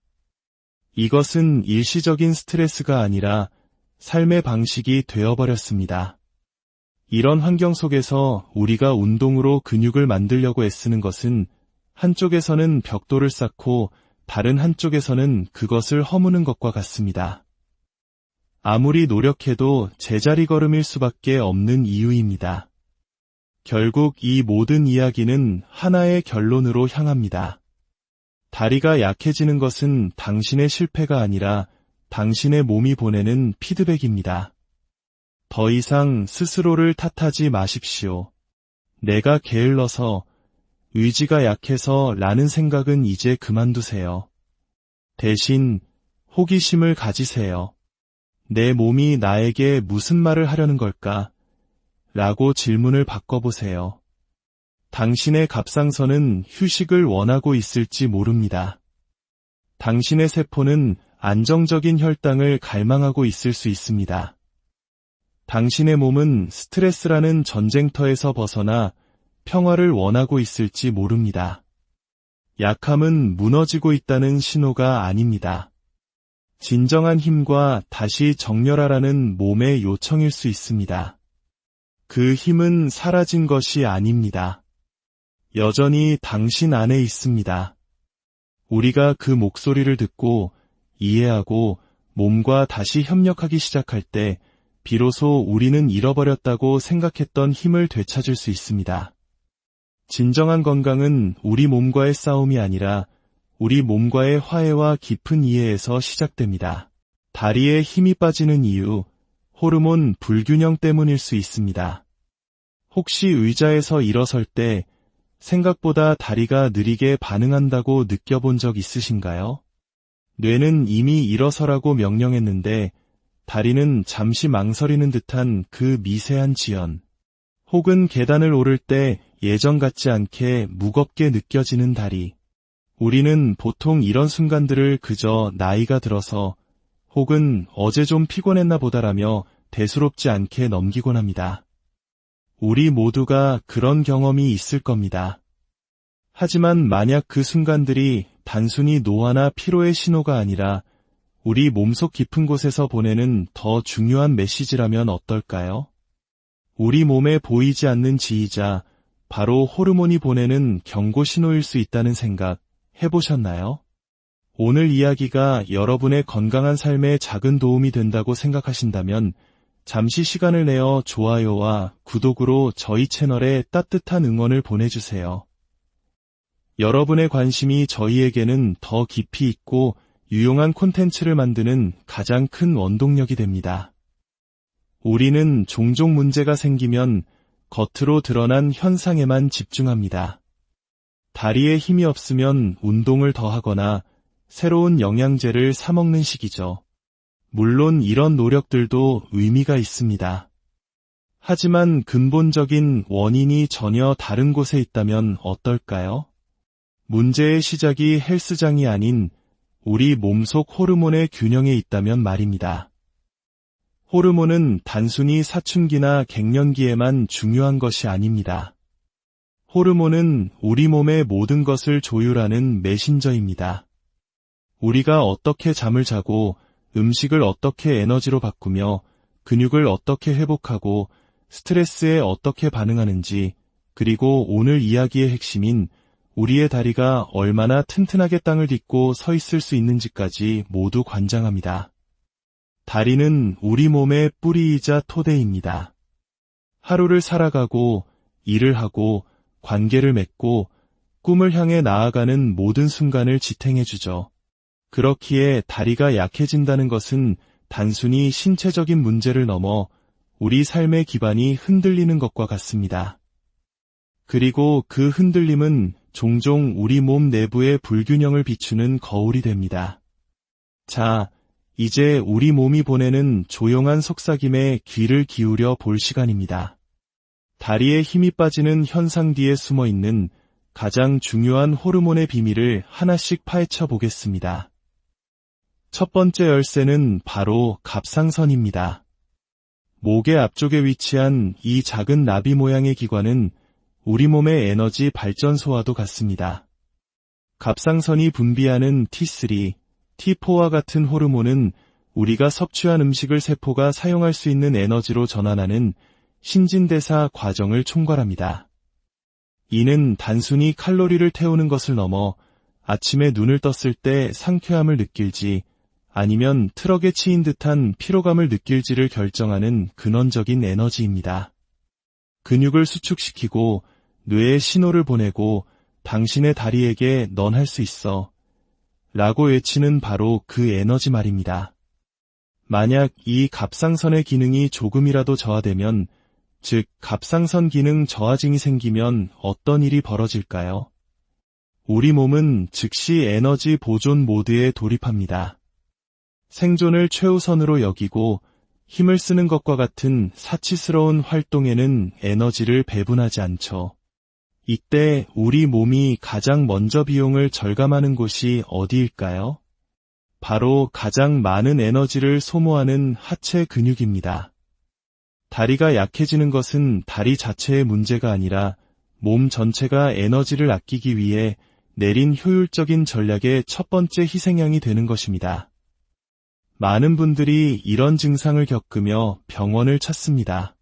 이것은 일시적인 스트레스가 아니라 삶의 방식이 되어버렸습니다. 이런 환경 속에서 우리가 운동으로 근육을 만들려고 애쓰는 것은 한쪽에서는 벽돌을 쌓고 다른 한쪽에서는 그것을 허무는 것과 같습니다. 아무리 노력해도 제자리 걸음일 수밖에 없는 이유입니다. 결국 이 모든 이야기는 하나의 결론으로 향합니다. 다리가 약해지는 것은 당신의 실패가 아니라 당신의 몸이 보내는 피드백입니다. 더 이상 스스로를 탓하지 마십시오. 내가 게을러서, 의지가 약해서 라는 생각은 이제 그만두세요. 대신 호기심을 가지세요. 내 몸이 나에게 무슨 말을 하려는 걸까? 라고 질문을 바꿔보세요. 당신의 갑상선은 휴식을 원하고 있을지 모릅니다. 당신의 세포는 안정적인 혈당을 갈망하고 있을 수 있습니다. 당신의 몸은 스트레스라는 전쟁터에서 벗어나 평화를 원하고 있을지 모릅니다. 약함은 무너지고 있다는 신호가 아닙니다. 진정한 힘과 다시 정렬하라는 몸의 요청일 수 있습니다. 그 힘은 사라진 것이 아닙니다. 여전히 당신 안에 있습니다. 우리가 그 목소리를 듣고 이해하고 몸과 다시 협력하기 시작할 때 비로소 우리는 잃어버렸다고 생각했던 힘을 되찾을 수 있습니다. 진정한 건강은 우리 몸과의 싸움이 아니라 우리 몸과의 화해와 깊은 이해에서 시작됩니다. 다리에 힘이 빠지는 이유, 호르몬 불균형 때문일 수 있습니다. 혹시 의자에서 일어설 때 생각보다 다리가 느리게 반응한다고 느껴본 적 있으신가요? 뇌는 이미 일어서라고 명령했는데 다리는 잠시 망설이는 듯한 그 미세한 지연, 혹은 계단을 오를 때 예전 같지 않게 무겁게 느껴지는 다리. 우리는 보통 이런 순간들을 그저 나이가 들어서 혹은 어제 좀 피곤했나 보다라며 대수롭지 않게 넘기곤 합니다. 우리 모두가 그런 경험이 있을 겁니다. 하지만 만약 그 순간들이 단순히 노화나 피로의 신호가 아니라 우리 몸속 깊은 곳에서 보내는 더 중요한 메시지라면 어떨까요? 우리 몸에 보이지 않는 지휘자, 바로 호르몬이 보내는 경고 신호일 수 있다는 생각 해보셨나요? 오늘 이야기가 여러분의 건강한 삶에 작은 도움이 된다고 생각하신다면 잠시 시간을 내어 좋아요와 구독으로 저희 채널에 따뜻한 응원을 보내주세요. 여러분의 관심이 저희에게는 더 깊이 있고 유용한 콘텐츠를 만드는 가장 큰 원동력이 됩니다. 우리는 종종 문제가 생기면 겉으로 드러난 현상에만 집중합니다. 다리에 힘이 없으면 운동을 더 하거나 새로운 영양제를 사 먹는 식이죠. 물론 이런 노력들도 의미가 있습니다. 하지만 근본적인 원인이 전혀 다른 곳에 있다면 어떨까요? 문제의 시작이 헬스장이 아닌 우리 몸속 호르몬의 균형에 있다면 말입니다. 호르몬은 단순히 사춘기나 갱년기에만 중요한 것이 아닙니다. 호르몬은 우리 몸의 모든 것을 조율하는 메신저입니다. 우리가 어떻게 잠을 자고 음식을 어떻게 에너지로 바꾸며 근육을 어떻게 회복하고 스트레스에 어떻게 반응하는지, 그리고 오늘 이야기의 핵심인 우리의 다리가 얼마나 튼튼하게 땅을 딛고 서 있을 수 있는지까지 모두 관장합니다. 다리는 우리 몸의 뿌리이자 토대입니다. 하루를 살아가고 일을 하고 관계를 맺고 꿈을 향해 나아가는 모든 순간을 지탱해주죠. 그렇기에 다리가 약해진다는 것은 단순히 신체적인 문제를 넘어 우리 삶의 기반이 흔들리는 것과 같습니다. 그리고 그 흔들림은 종종 우리 몸 내부의 불균형을 비추는 거울이 됩니다. 자, 이제 우리 몸이 보내는 조용한 속삭임에 귀를 기울여 볼 시간입니다. 다리에 힘이 빠지는 현상 뒤에 숨어있는 가장 중요한 호르몬의 비밀을 하나씩 파헤쳐 보겠습니다. 첫 번째 열쇠는 바로 갑상선입니다. 목의 앞쪽에 위치한 이 작은 나비 모양의 기관은 우리 몸의 에너지 발전소와도 같습니다. 갑상선이 분비하는 T3, T4와 같은 호르몬은 우리가 섭취한 음식을 세포가 사용할 수 있는 에너지로 전환하는 신진대사 과정을 총괄합니다. 이는 단순히 칼로리를 태우는 것을 넘어 아침에 눈을 떴을 때 상쾌함을 느낄지 아니면 트럭에 치인 듯한 피로감을 느낄지를 결정하는 근원적인 에너지입니다. 근육을 수축시키고 뇌에 신호를 보내고 당신의 다리에게 넌 할 수 있어 라고 외치는 바로 그 에너지 말입니다. 만약 이 갑상선의 기능이 조금이라도 저하되면, 즉 갑상선 기능 저하증이 생기면 어떤 일이 벌어질까요? 우리 몸은 즉시 에너지 보존 모드에 돌입합니다. 생존을 최우선으로 여기고 힘을 쓰는 것과 같은 사치스러운 활동에는 에너지를 배분하지 않죠. 이때 우리 몸이 가장 먼저 비용을 절감하는 곳이 어디일까요? 바로 가장 많은 에너지를 소모하는 하체 근육입니다. 다리가 약해지는 것은 다리 자체의 문제가 아니라 몸 전체가 에너지를 아끼기 위해 내린 효율적인 전략의 첫 번째 희생양이 되는 것입니다. 많은 분들이 이런 증상을 겪으며 병원을 찾습니다.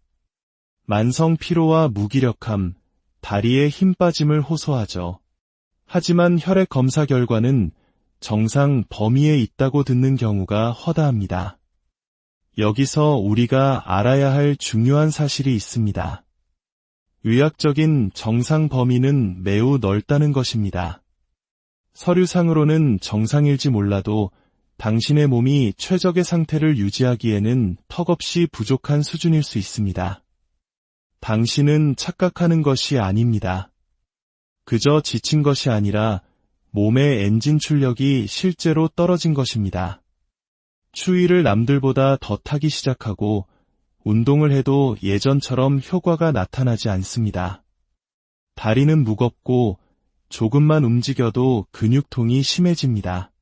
만성 피로와 무기력함, 다리에 힘 빠짐을 호소하죠. 하지만 혈액 검사 결과는 정상 범위에 있다고 듣는 경우가 허다합니다. 여기서 우리가 알아야 할 중요한 사실이 있습니다. 의학적인 정상 범위는 매우 넓다는 것입니다. 서류상으로는 정상일지 몰라도 당신의 몸이 최적의 상태를 유지하기에는 턱없이 부족한 수준일 수 있습니다. 당신은 착각하는 것이 아닙니다. 그저 지친 것이 아니라 몸의 엔진 출력이 실제로 떨어진 것입니다. 추위를 남들보다 더 타기 시작하고 운동을 해도 예전처럼 효과가 나타나지 않습니다. 다리는 무겁고 조금만 움직여도 근육통이 심해집니다.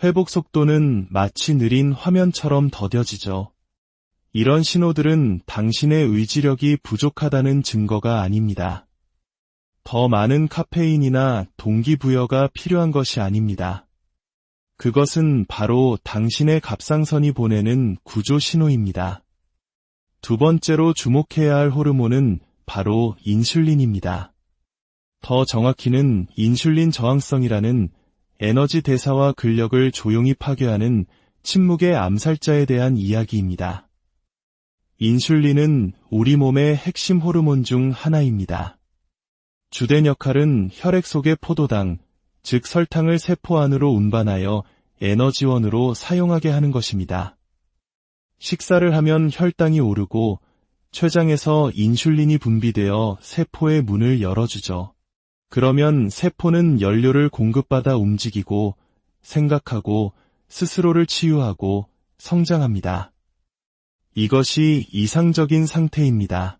회복 속도는 마치 느린 화면처럼 더뎌지죠. 이런 신호들은 당신의 의지력이 부족하다는 증거가 아닙니다. 더 많은 카페인이나 동기부여가 필요한 것이 아닙니다. 그것은 바로 당신의 갑상선이 보내는 구조 신호입니다. 두 번째로 주목해야 할 호르몬은 바로 인슐린입니다. 더 정확히는 인슐린 저항성이라는 에너지 대사와 근력을 조용히 파괴하는 침묵의 암살자에 대한 이야기입니다. 인슐린은 우리 몸의 핵심 호르몬 중 하나입니다. 주된 역할은 혈액 속의 포도당, 즉 설탕을 세포 안으로 운반하여 에너지원으로 사용하게 하는 것입니다. 식사를 하면 혈당이 오르고 췌장에서 인슐린이 분비되어 세포의 문을 열어주죠. 그러면 세포는 연료를 공급받아 움직이고 생각하고 스스로를 치유하고 성장합니다. 이것이 이상적인 상태입니다.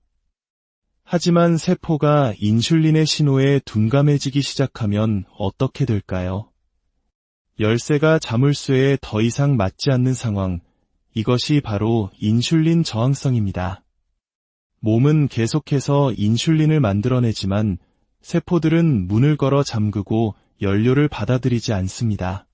하지만 세포가 인슐린의 신호에 둔감해지기 시작하면 어떻게 될까요? 열쇠가 자물쇠에 더 이상 맞지 않는 상황, 이것이 바로 인슐린 저항성입니다. 몸은 계속해서 인슐린을 만들어내지만 세포들은 문을 걸어 잠그고 연료를 받아들이지 않습니다.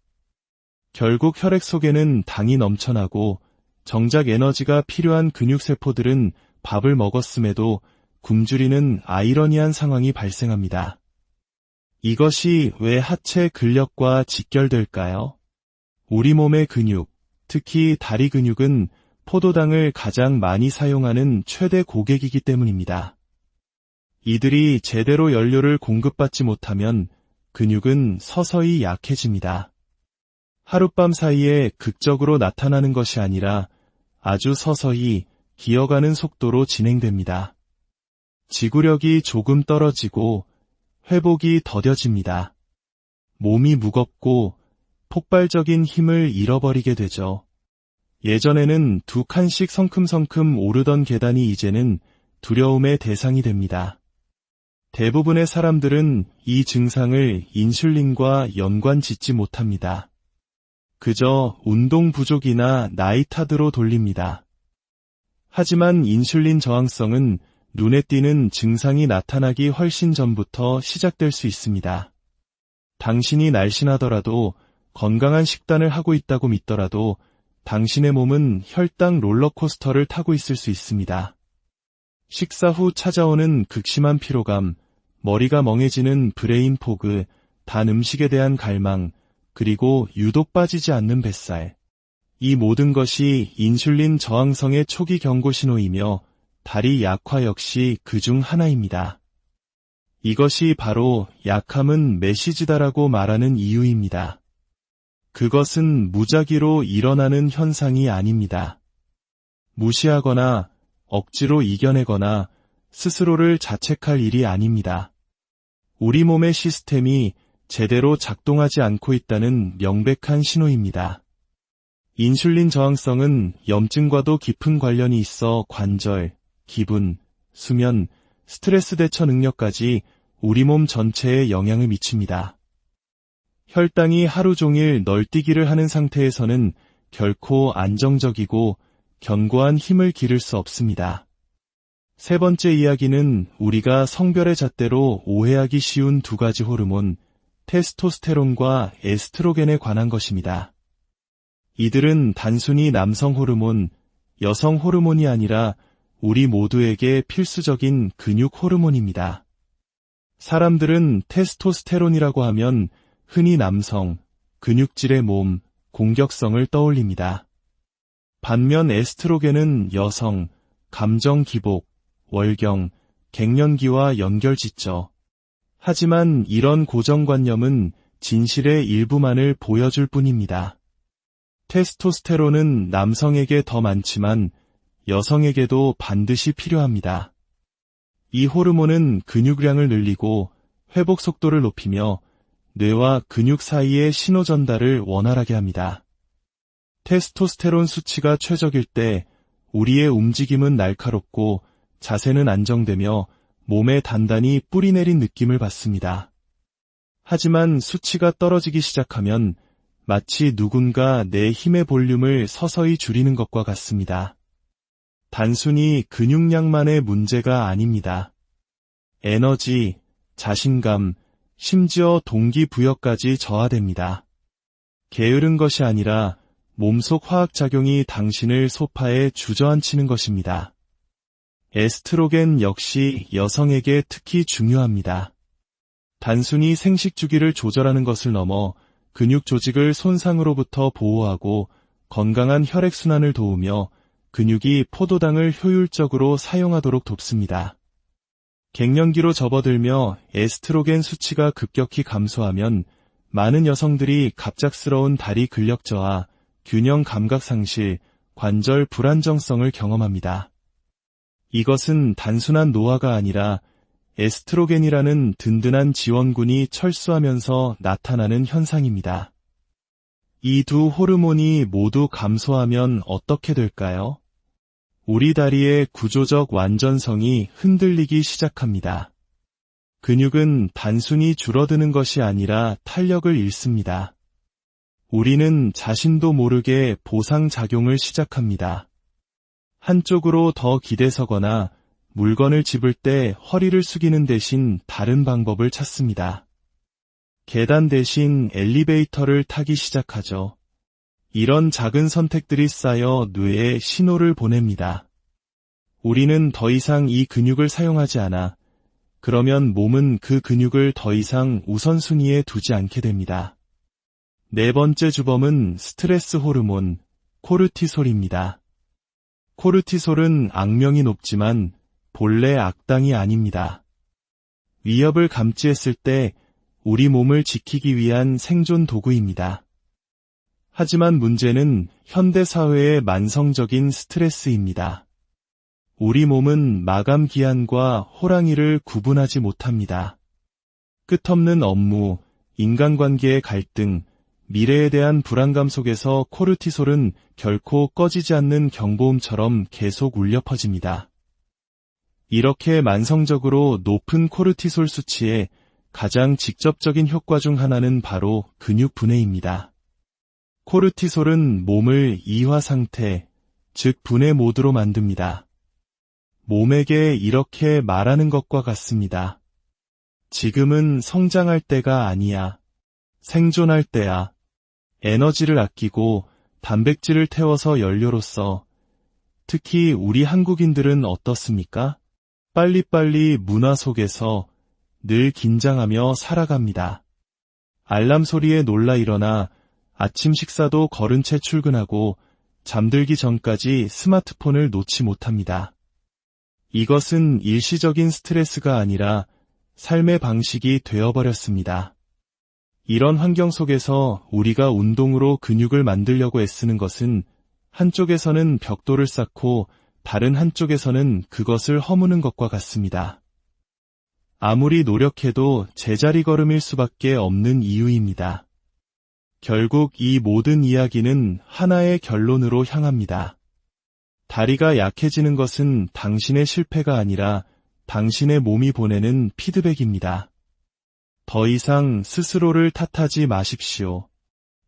결국 혈액 속에는 당이 넘쳐나고 정작 에너지가 필요한 근육세포들은 밥을 먹었음에도 굶주리는 아이러니한 상황이 발생합니다. 이것이 왜 하체 근력과 직결될까요? 우리 몸의 근육, 특히 다리 근육은 포도당을 가장 많이 사용하는 최대 고객이기 때문입니다. 이들이 제대로 연료를 공급받지 못하면 근육은 서서히 약해집니다. 하룻밤 사이에 극적으로 나타나는 것이 아니라 아주 서서히 기어가는 속도로 진행됩니다. 지구력이 조금 떨어지고 회복이 더뎌집니다. 몸이 무겁고 폭발적인 힘을 잃어버리게 되죠. 예전에는 2칸씩 성큼성큼 오르던 계단이 이제는 두려움의 대상이 됩니다. 대부분의 사람들은 이 증상을 인슐린과 연관 짓지 못합니다. 그저 운동 부족이나 나이 탓으로 돌립니다. 하지만 인슐린 저항성은 눈에 띄는 증상이 나타나기 훨씬 전부터 시작될 수 있습니다. 당신이 날씬하더라도 건강한 식단을 하고 있다고 믿더라도 당신의 몸은 혈당 롤러코스터를 타고 있을 수 있습니다. 식사 후 찾아오는 극심한 피로감, 머리가 멍해지는 브레인 포그, 단 음식에 대한 갈망, 그리고 유독 빠지지 않는 뱃살. 이 모든 것이 인슐린 저항성의 초기 경고 신호이며 다리 약화 역시 그중 하나입니다. 이것이 바로 약함은 메시지다라고 말하는 이유입니다. 그것은 무작위로 일어나는 현상이 아닙니다. 무시하거나 억지로 이겨내거나 스스로를 자책할 일이 아닙니다. 우리 몸의 시스템이 제대로 작동하지 않고 있다는 명백한 신호입니다. 인슐린 저항성은 염증과도 깊은 관련이 있어 관절, 기분, 수면, 스트레스 대처 능력까지 우리 몸 전체에 영향을 미칩니다. 혈당이 하루 종일 널뛰기를 하는 상태에서는 결코 안정적이고 견고한 힘을 기를 수 없습니다. 세 번째 이야기는 우리가 성별의 잣대로 오해하기 쉬운 두 가지 호르몬, 테스토스테론과 에스트로겐에 관한 것입니다. 이들은 단순히 남성 호르몬, 여성 호르몬이 아니라 우리 모두에게 필수적인 근육 호르몬입니다. 사람들은 테스토스테론이라고 하면 흔히 남성, 근육질의 몸, 공격성을 떠올립니다. 반면 에스트로겐은 여성, 감정 기복, 월경, 갱년기와 연결짓죠. 하지만 이런 고정관념은 진실의 일부만을 보여줄 뿐입니다. 테스토스테론은 남성에게 더 많지만 여성에게도 반드시 필요합니다. 이 호르몬은 근육량을 늘리고 회복 속도를 높이며 뇌와 근육 사이의 신호 전달을 원활하게 합니다. 테스토스테론 수치가 최적일 때 우리의 움직임은 날카롭고 자세는 안정되며 몸에 단단히 뿌리내린 느낌을 받습니다. 하지만 수치가 떨어지기 시작하면 마치 누군가 내 힘의 볼륨을 서서히 줄이는 것과 같습니다. 단순히 근육량만의 문제가 아닙니다. 에너지, 자신감, 심지어 동기부여까지 저하됩니다. 게으른 것이 아니라 몸속 화학작용이 당신을 소파에 주저앉히는 것입니다. 에스트로겐 역시 여성에게 특히 중요합니다. 단순히 생식 주기를 조절하는 것을 넘어 근육 조직을 손상으로부터 보호하고 건강한 혈액순환을 도우며 근육이 포도당을 효율적으로 사용하도록 돕습니다. 갱년기로 접어들며 에스트로겐 수치가 급격히 감소하면 많은 여성들이 갑작스러운 다리 근력 저하, 균형 감각 상실, 관절 불안정성을 경험합니다. 이것은 단순한 노화가 아니라 에스트로겐이라는 든든한 지원군이 철수하면서 나타나는 현상입니다. 이 두 호르몬이 모두 감소하면 어떻게 될까요? 우리 다리의 구조적 완전성이 흔들리기 시작합니다. 근육은 단순히 줄어드는 것이 아니라 탄력을 잃습니다. 우리는 자신도 모르게 보상작용을 시작합니다. 한쪽으로 더 기대서거나 물건을 집을 때 허리를 숙이는 대신 다른 방법을 찾습니다. 계단 대신 엘리베이터를 타기 시작하죠. 이런 작은 선택들이 쌓여 뇌에 신호를 보냅니다. 우리는 더 이상 이 근육을 사용하지 않아. 그러면 몸은 그 근육을 더 이상 우선순위에 두지 않게 됩니다. 네 번째 주범은 스트레스 호르몬, 코르티솔입니다. 코르티솔은 악명이 높지만 본래 악당이 아닙니다. 위협을 감지했을 때 우리 몸을 지키기 위한 생존 도구입니다. 하지만 문제는 현대사회의 만성적인 스트레스입니다. 우리 몸은 마감 기한과 호랑이를 구분하지 못합니다. 끝없는 업무, 인간관계의 갈등, 미래에 대한 불안감 속에서 코르티솔은 결코 꺼지지 않는 경보음처럼 계속 울려 퍼집니다. 이렇게 만성적으로 높은 코르티솔 수치의 가장 직접적인 효과 중 하나는 바로 근육 분해입니다. 코르티솔은 몸을 이화 상태, 즉 분해 모드로 만듭니다. 몸에게 이렇게 말하는 것과 같습니다. 지금은 성장할 때가 아니야. 생존할 때야. 에너지를 아끼고 단백질을 태워서 연료로 써. 특히 우리 한국인들은 어떻습니까? 빨리빨리 문화 속에서 늘 긴장하며 살아갑니다. 알람 소리에 놀라 일어나 아침 식사도 거른 채 출근하고 잠들기 전까지 스마트폰을 놓지 못합니다. 이것은 일시적인 스트레스가 아니라 삶의 방식이 되어버렸습니다. 이런 환경 속에서 우리가 운동으로 근육을 만들려고 애쓰는 것은 한쪽에서는 벽돌을 쌓고 다른 한쪽에서는 그것을 허무는 것과 같습니다. 아무리 노력해도 제자리 걸음일 수밖에 없는 이유입니다. 결국 이 모든 이야기는 하나의 결론으로 향합니다. 다리가 약해지는 것은 당신의 실패가 아니라 당신의 몸이 보내는 피드백입니다. 더 이상 스스로를 탓하지 마십시오.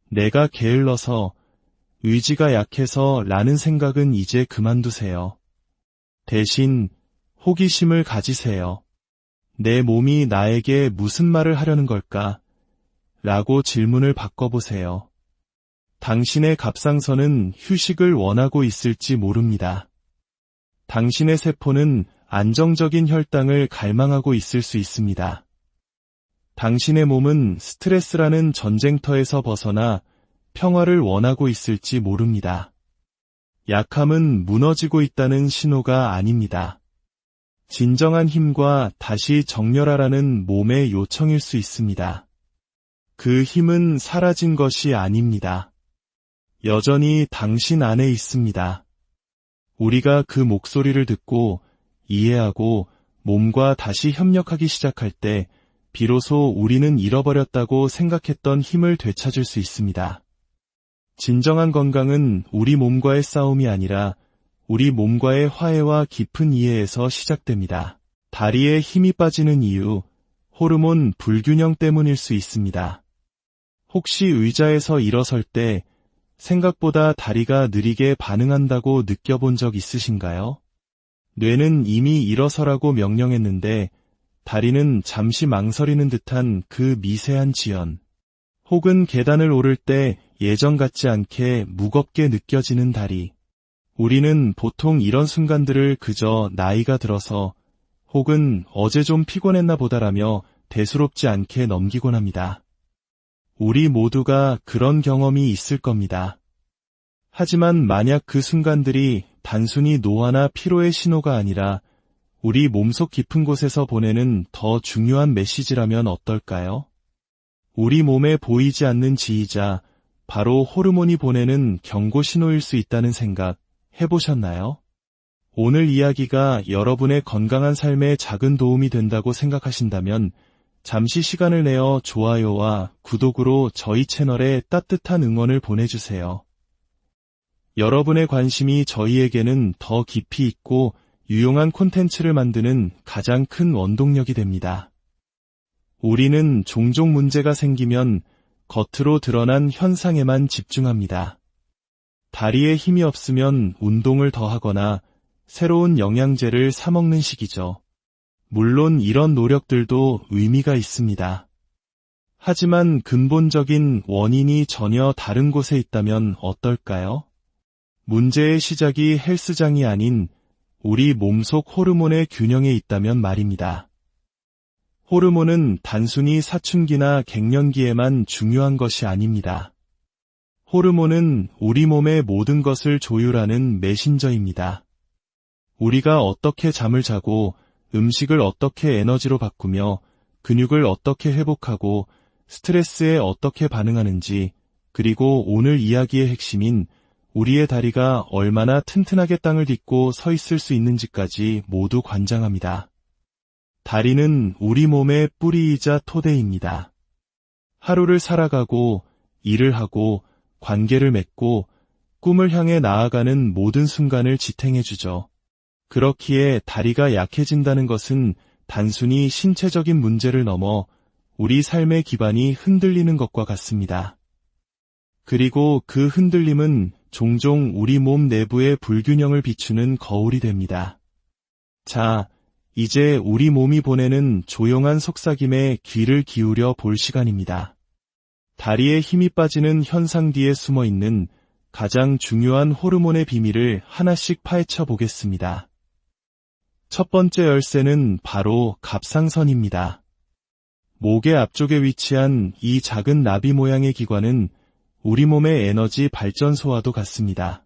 내가 게을러서, 의지가 약해서 라는 생각은 이제 그만두세요. 대신 호기심을 가지세요. 내 몸이 나에게 무슨 말을 하려는 걸까? 라고 질문을 바꿔보세요. 당신의 갑상선은 휴식을 원하고 있을지 모릅니다. 당신의 세포는 안정적인 혈당을 갈망하고 있을 수 있습니다. 당신의 몸은 스트레스라는 전쟁터에서 벗어나 평화를 원하고 있을지 모릅니다. 약함은 무너지고 있다는 신호가 아닙니다. 진정한 힘과 다시 정렬하라는 몸의 요청일 수 있습니다. 그 힘은 사라진 것이 아닙니다. 여전히 당신 안에 있습니다. 우리가 그 목소리를 듣고 이해하고 몸과 다시 협력하기 시작할 때 비로소 우리는 잃어버렸다고 생각했던 힘을 되찾을 수 있습니다. 진정한 건강은 우리 몸과의 싸움이 아니라 우리 몸과의 화해와 깊은 이해에서 시작됩니다. 다리에 힘이 빠지는 이유, 호르몬 불균형 때문일 수 있습니다. 혹시 의자에서 일어설 때 생각보다 다리가 느리게 반응한다고 느껴본 적 있으신가요? 뇌는 이미 일어서라고 명령했는데 다리는 잠시 망설이는 듯한 그 미세한 지연, 혹은 계단을 오를 때 예전 같지 않게 무겁게 느껴지는 다리. 우리는 보통 이런 순간들을 그저 나이가 들어서 혹은 어제 좀 피곤했나 보다라며 대수롭지 않게 넘기곤 합니다. 우리 모두가 그런 경험이 있을 겁니다. 하지만 만약 그 순간들이 단순히 노화나 피로의 신호가 아니라 우리 몸속 깊은 곳에서 보내는 더 중요한 메시지라면 어떨까요? 우리 몸에 보이지 않는 지휘자, 바로 호르몬이 보내는 경고 신호일 수 있다는 생각 해보셨나요? 오늘 이야기가 여러분의 건강한 삶에 작은 도움이 된다고 생각하신다면 잠시 시간을 내어 좋아요와 구독으로 저희 채널에 따뜻한 응원을 보내주세요. 여러분의 관심이 저희에게는 더 깊이 있고 유용한 콘텐츠를 만드는 가장 큰 원동력이 됩니다. 우리는 종종 문제가 생기면 겉으로 드러난 현상에만 집중합니다. 다리에 힘이 없으면 운동을 더 하거나 새로운 영양제를 사 먹는 식이죠. 물론 이런 노력들도 의미가 있습니다. 하지만 근본적인 원인이 전혀 다른 곳에 있다면 어떨까요? 문제의 시작이 헬스장이 아닌 우리 몸속 호르몬의 균형에 있다면 말입니다. 호르몬은 단순히 사춘기나 갱년기에만 중요한 것이 아닙니다. 호르몬은 우리 몸의 모든 것을 조율하는 메신저입니다. 우리가 어떻게 잠을 자고 음식을 어떻게 에너지로 바꾸며 근육을 어떻게 회복하고 스트레스에 어떻게 반응하는지, 그리고 오늘 이야기의 핵심인 우리의 다리가 얼마나 튼튼하게 땅을 딛고 서 있을 수 있는지까지 모두 관장합니다. 다리는 우리 몸의 뿌리이자 토대입니다. 하루를 살아가고 일을 하고 관계를 맺고 꿈을 향해 나아가는 모든 순간을 지탱해주죠. 그렇기에 다리가 약해진다는 것은 단순히 신체적인 문제를 넘어 우리 삶의 기반이 흔들리는 것과 같습니다. 그리고 그 흔들림은 종종 우리 몸 내부의 불균형을 비추는 거울이 됩니다. 자, 이제 우리 몸이 보내는 조용한 속삭임에 귀를 기울여 볼 시간입니다. 다리에 힘이 빠지는 현상 뒤에 숨어있는 가장 중요한 호르몬의 비밀을 하나씩 파헤쳐 보겠습니다. 첫 번째 열쇠는 바로 갑상선입니다. 목의 앞쪽에 위치한 이 작은 나비 모양의 기관은 우리 몸의 에너지 발전소와도 같습니다.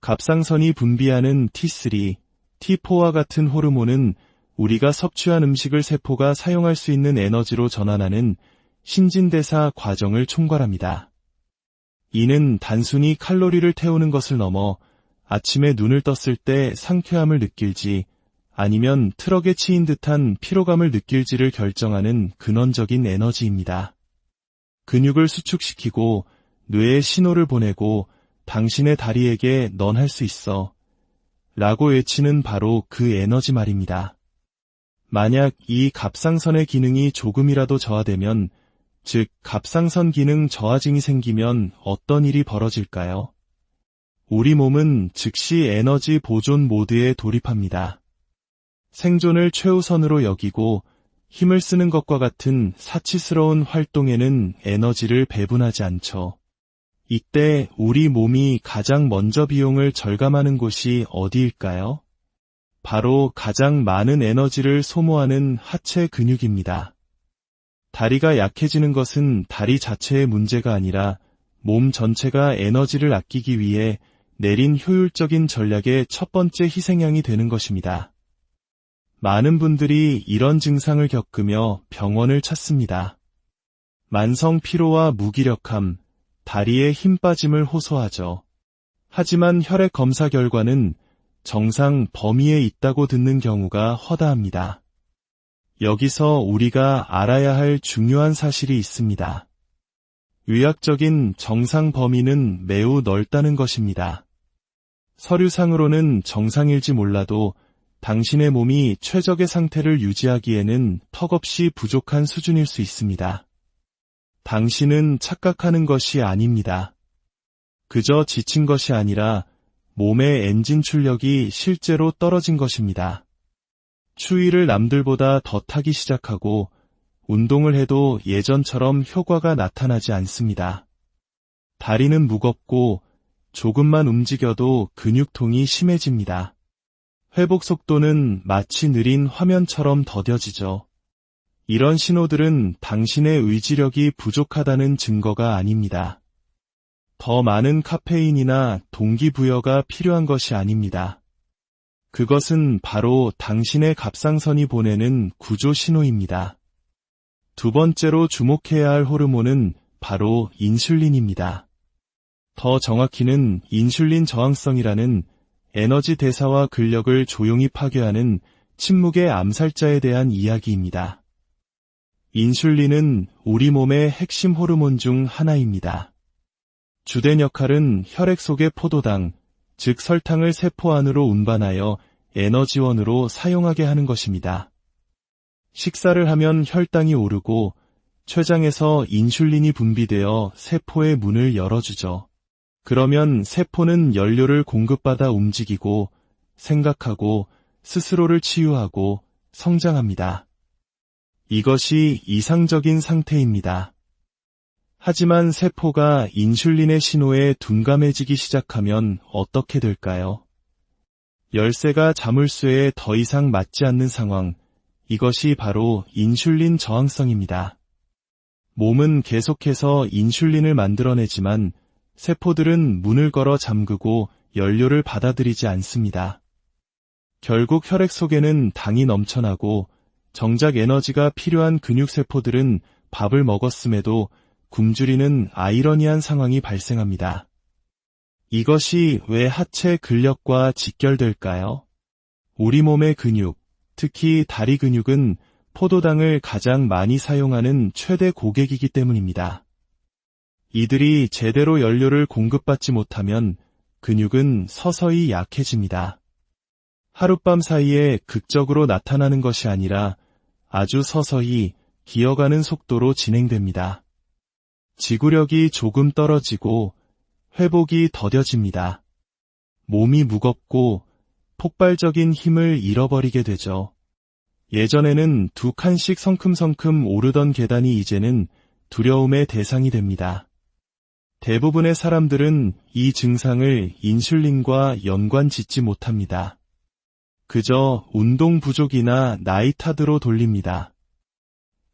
갑상선이 분비하는 T3, T4와 같은 호르몬은 우리가 섭취한 음식을 세포가 사용할 수 있는 에너지로 전환하는 신진대사 과정을 총괄합니다. 이는 단순히 칼로리를 태우는 것을 넘어 아침에 눈을 떴을 때 상쾌함을 느낄지 아니면 트럭에 치인 듯한 피로감을 느낄지를 결정하는 근원적인 에너지입니다. 근육을 수축시키고 뇌에 신호를 보내고 당신의 다리에게 넌 할 수 있어 라고 외치는 바로 그 에너지 말입니다. 만약 이 갑상선의 기능이 조금이라도 저하되면, 즉 갑상선 기능 저하증이 생기면 어떤 일이 벌어질까요? 우리 몸은 즉시 에너지 보존 모드에 돌입합니다. 생존을 최우선으로 여기고 힘을 쓰는 것과 같은 사치스러운 활동에는 에너지를 배분하지 않죠. 이때 우리 몸이 가장 먼저 비용을 절감하는 곳이 어디일까요? 바로 가장 많은 에너지를 소모하는 하체 근육입니다. 다리가 약해지는 것은 다리 자체의 문제가 아니라 몸 전체가 에너지를 아끼기 위해 내린 효율적인 전략의 첫 번째 희생양이 되는 것입니다. 많은 분들이 이런 증상을 겪으며 병원을 찾습니다. 만성 피로와 무기력함, 다리에 힘 빠짐을 호소하죠. 하지만 혈액 검사 결과는 정상 범위에 있다고 듣는 경우가 허다합니다. 여기서 우리가 알아야 할 중요한 사실이 있습니다. 의학적인 정상 범위는 매우 넓다는 것입니다. 서류상으로는 정상일지 몰라도 당신의 몸이 최적의 상태를 유지하기에는 턱없이 부족한 수준일 수 있습니다. 당신은 착각하는 것이 아닙니다. 그저 지친 것이 아니라 몸의 엔진 출력이 실제로 떨어진 것입니다. 추위를 남들보다 더 타기 시작하고 운동을 해도 예전처럼 효과가 나타나지 않습니다. 다리는 무겁고 조금만 움직여도 근육통이 심해집니다. 회복 속도는 마치 느린 화면처럼 더뎌지죠. 이런 신호들은 당신의 의지력이 부족하다는 증거가 아닙니다. 더 많은 카페인이나 동기부여가 필요한 것이 아닙니다. 그것은 바로 당신의 갑상선이 보내는 구조 신호입니다. 두 번째로 주목해야 할 호르몬은 바로 인슐린입니다. 더 정확히는 인슐린 저항성이라는 에너지 대사와 근력을 조용히 파괴하는 침묵의 암살자에 대한 이야기입니다. 인슐린은 우리 몸의 핵심 호르몬 중 하나입니다. 주된 역할은 혈액 속의 포도당, 즉 설탕을 세포 안으로 운반하여 에너지원으로 사용하게 하는 것입니다. 식사를 하면 혈당이 오르고 췌장에서 인슐린이 분비되어 세포의 문을 열어주죠. 그러면 세포는 연료를 공급받아 움직이고 생각하고 스스로를 치유하고 성장합니다. 이것이 이상적인 상태입니다. 하지만 세포가 인슐린의 신호에 둔감해지기 시작하면 어떻게 될까요? 열쇠가 자물쇠에 더 이상 맞지 않는 상황, 이것이 바로 인슐린 저항성입니다. 몸은 계속해서 인슐린을 만들어내지만 세포들은 문을 걸어 잠그고 연료를 받아들이지 않습니다. 결국 혈액 속에는 당이 넘쳐나고 정작 에너지가 필요한 근육세포들은 밥을 먹었음에도 굶주리는 아이러니한 상황이 발생합니다. 이것이 왜 하체 근력과 직결될까요? 우리 몸의 근육, 특히 다리 근육은 포도당을 가장 많이 사용하는 최대 고객이기 때문입니다. 이들이 제대로 연료를 공급받지 못하면 근육은 서서히 약해집니다. 하룻밤 사이에 극적으로 나타나는 것이 아니라 아주 서서히 기어가는 속도로 진행됩니다. 지구력이 조금 떨어지고 회복이 더뎌집니다. 몸이 무겁고 폭발적인 힘을 잃어버리게 되죠. 예전에는 2칸씩 성큼성큼 오르던 계단이 이제는 두려움의 대상이 됩니다. 대부분의 사람들은 이 증상을 인슐린과 연관 짓지 못합니다. 그저 운동 부족이나 나이 탓으로 돌립니다.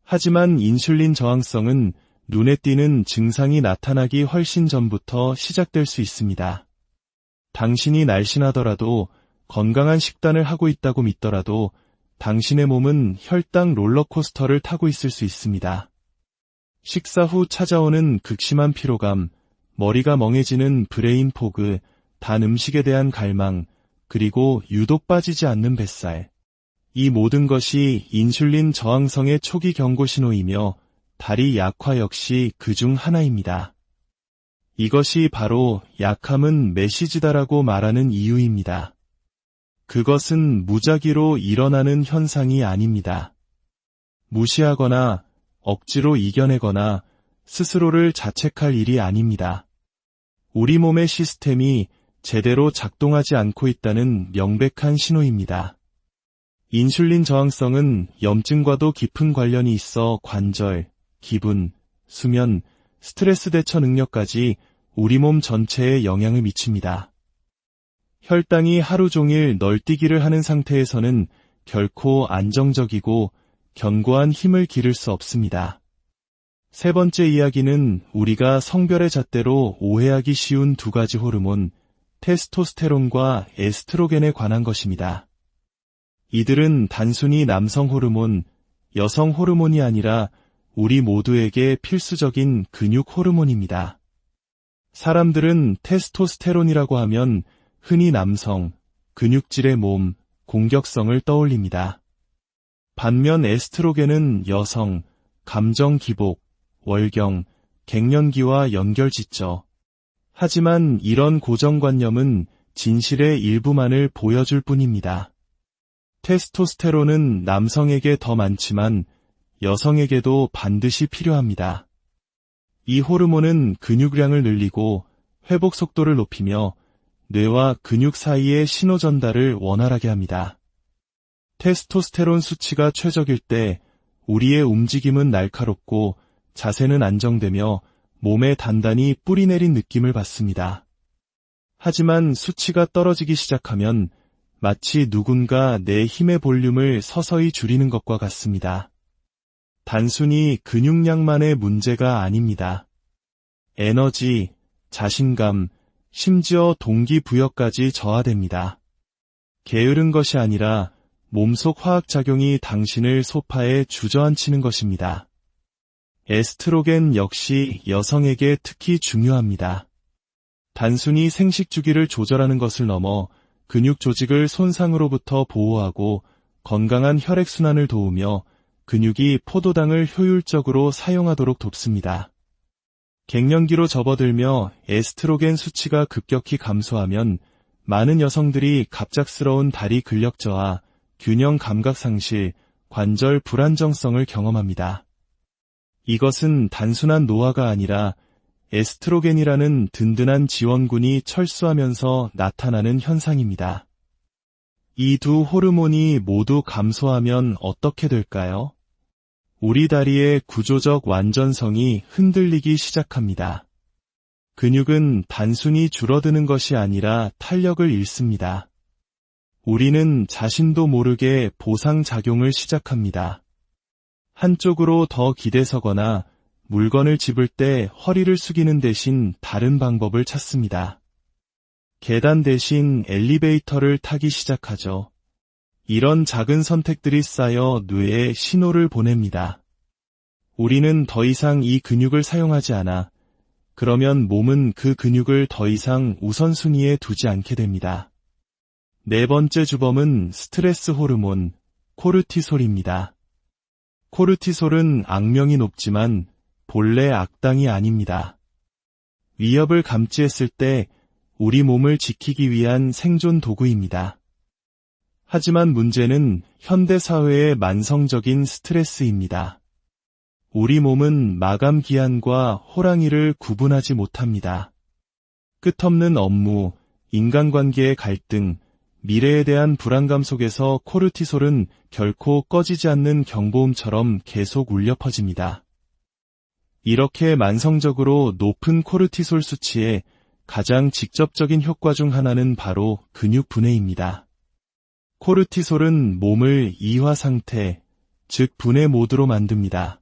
하지만 인슐린 저항성은 눈에 띄는 증상이 나타나기 훨씬 전부터 시작될 수 있습니다. 당신이 날씬하더라도 건강한 식단을 하고 있다고 믿더라도 당신의 몸은 혈당 롤러코스터를 타고 있을 수 있습니다. 식사 후 찾아오는 극심한 피로감, 머리가 멍해지는 브레인 포그, 단 음식에 대한 갈망, 그리고 유독 빠지지 않는 뱃살. 이 모든 것이 인슐린 저항성의 초기 경고 신호이며 다리 약화 역시 그중 하나입니다. 이것이 바로 약함은 메시지다라고 말하는 이유입니다. 그것은 무작위로 일어나는 현상이 아닙니다. 무시하거나 억지로 이겨내거나 스스로를 자책할 일이 아닙니다. 우리 몸의 시스템이 제대로 작동하지 않고 있다는 명백한 신호입니다. 인슐린 저항성은 염증과도 깊은 관련이 있어 관절, 기분, 수면, 스트레스 대처 능력까지 우리 몸 전체에 영향을 미칩니다. 혈당이 하루 종일 널뛰기를 하는 상태에서는 결코 안정적이고 견고한 힘을 기를 수 없습니다. 세 번째 이야기는 우리가 성별의 잣대로 오해하기 쉬운 두 가지 호르몬, 테스토스테론과 에스트로겐에 관한 것입니다. 이들은 단순히 남성 호르몬, 여성 호르몬이 아니라 우리 모두에게 필수적인 근육 호르몬입니다. 사람들은 테스토스테론이라고 하면 흔히 남성, 근육질의 몸, 공격성을 떠올립니다. 반면 에스트로겐은 여성, 감정 기복, 월경, 갱년기와 연결짓죠. 하지만 이런 고정관념은 진실의 일부만을 보여줄 뿐입니다. 테스토스테론은 남성에게 더 많지만 여성에게도 반드시 필요합니다. 이 호르몬은 근육량을 늘리고 회복 속도를 높이며 뇌와 근육 사이의 신호 전달을 원활하게 합니다. 테스토스테론 수치가 최적일 때 우리의 움직임은 날카롭고 자세는 안정되며 몸에 단단히 뿌리내린 느낌을 받습니다. 하지만 수치가 떨어지기 시작하면 마치 누군가 내 힘의 볼륨을 서서히 줄이는 것과 같습니다. 단순히 근육량만의 문제가 아닙니다. 에너지, 자신감, 심지어 동기부여까지 저하됩니다. 게으른 것이 아니라 몸속 화학작용이 당신을 소파에 주저앉히는 것입니다. 에스트로겐 역시 여성에게 특히 중요합니다. 단순히 생식 주기를 조절하는 것을 넘어 근육 조직을 손상으로부터 보호하고 건강한 혈액순환을 도우며 근육이 포도당을 효율적으로 사용하도록 돕습니다. 갱년기로 접어들며 에스트로겐 수치가 급격히 감소하면 많은 여성들이 갑작스러운 다리 근력 저하, 균형 감각 상실, 관절 불안정성을 경험합니다. 이것은 단순한 노화가 아니라 에스트로겐이라는 든든한 지원군이 철수하면서 나타나는 현상입니다. 이 두 호르몬이 모두 감소하면 어떻게 될까요? 우리 다리의 구조적 완전성이 흔들리기 시작합니다. 근육은 단순히 줄어드는 것이 아니라 탄력을 잃습니다. 우리는 자신도 모르게 보상작용을 시작합니다. 한쪽으로 더 기대서거나 물건을 집을 때 허리를 숙이는 대신 다른 방법을 찾습니다. 계단 대신 엘리베이터를 타기 시작하죠. 이런 작은 선택들이 쌓여 뇌에 신호를 보냅니다. 우리는 더 이상 이 근육을 사용하지 않아. 그러면 몸은 그 근육을 더 이상 우선순위에 두지 않게 됩니다. 네 번째 주범은 스트레스 호르몬, 코르티솔입니다. 코르티솔은 악명이 높지만 본래 악당이 아닙니다. 위협을 감지했을 때 우리 몸을 지키기 위한 생존 도구입니다. 하지만 문제는 현대사회의 만성적인 스트레스입니다. 우리 몸은 마감 기한과 호랑이를 구분하지 못합니다. 끝없는 업무, 인간관계의 갈등, 미래에 대한 불안감 속에서 코르티솔은 결코 꺼지지 않는 경보음처럼 계속 울려 퍼집니다. 이렇게 만성적으로 높은 코르티솔 수치의 가장 직접적인 효과 중 하나는 바로 근육 분해입니다. 코르티솔은 몸을 이화 상태, 즉 분해 모드로 만듭니다.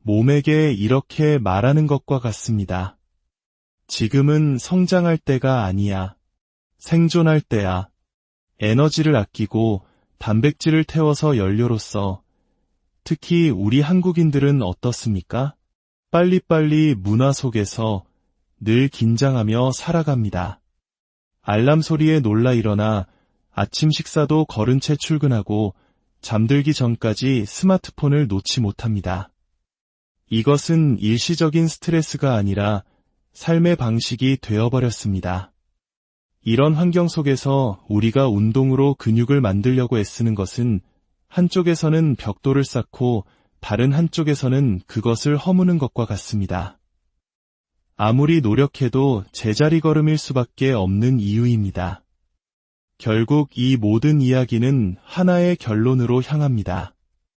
몸에게 이렇게 말하는 것과 같습니다. 지금은 성장할 때가 아니야. 생존할 때야. 에너지를 아끼고 단백질을 태워서 연료로 써. 특히 우리 한국인들은 어떻습니까? 빨리빨리 문화 속에서 늘 긴장하며 살아갑니다. 알람 소리에 놀라 일어나 아침 식사도 거른 채 출근하고 잠들기 전까지 스마트폰을 놓지 못합니다. 이것은 일시적인 스트레스가 아니라 삶의 방식이 되어버렸습니다. 이런 환경 속에서 우리가 운동으로 근육을 만들려고 애쓰는 것은 한쪽에서는 벽돌을 쌓고 다른 한쪽에서는 그것을 허무는 것과 같습니다. 아무리 노력해도 제자리 걸음일 수밖에 없는 이유입니다. 결국 이 모든 이야기는 하나의 결론으로 향합니다.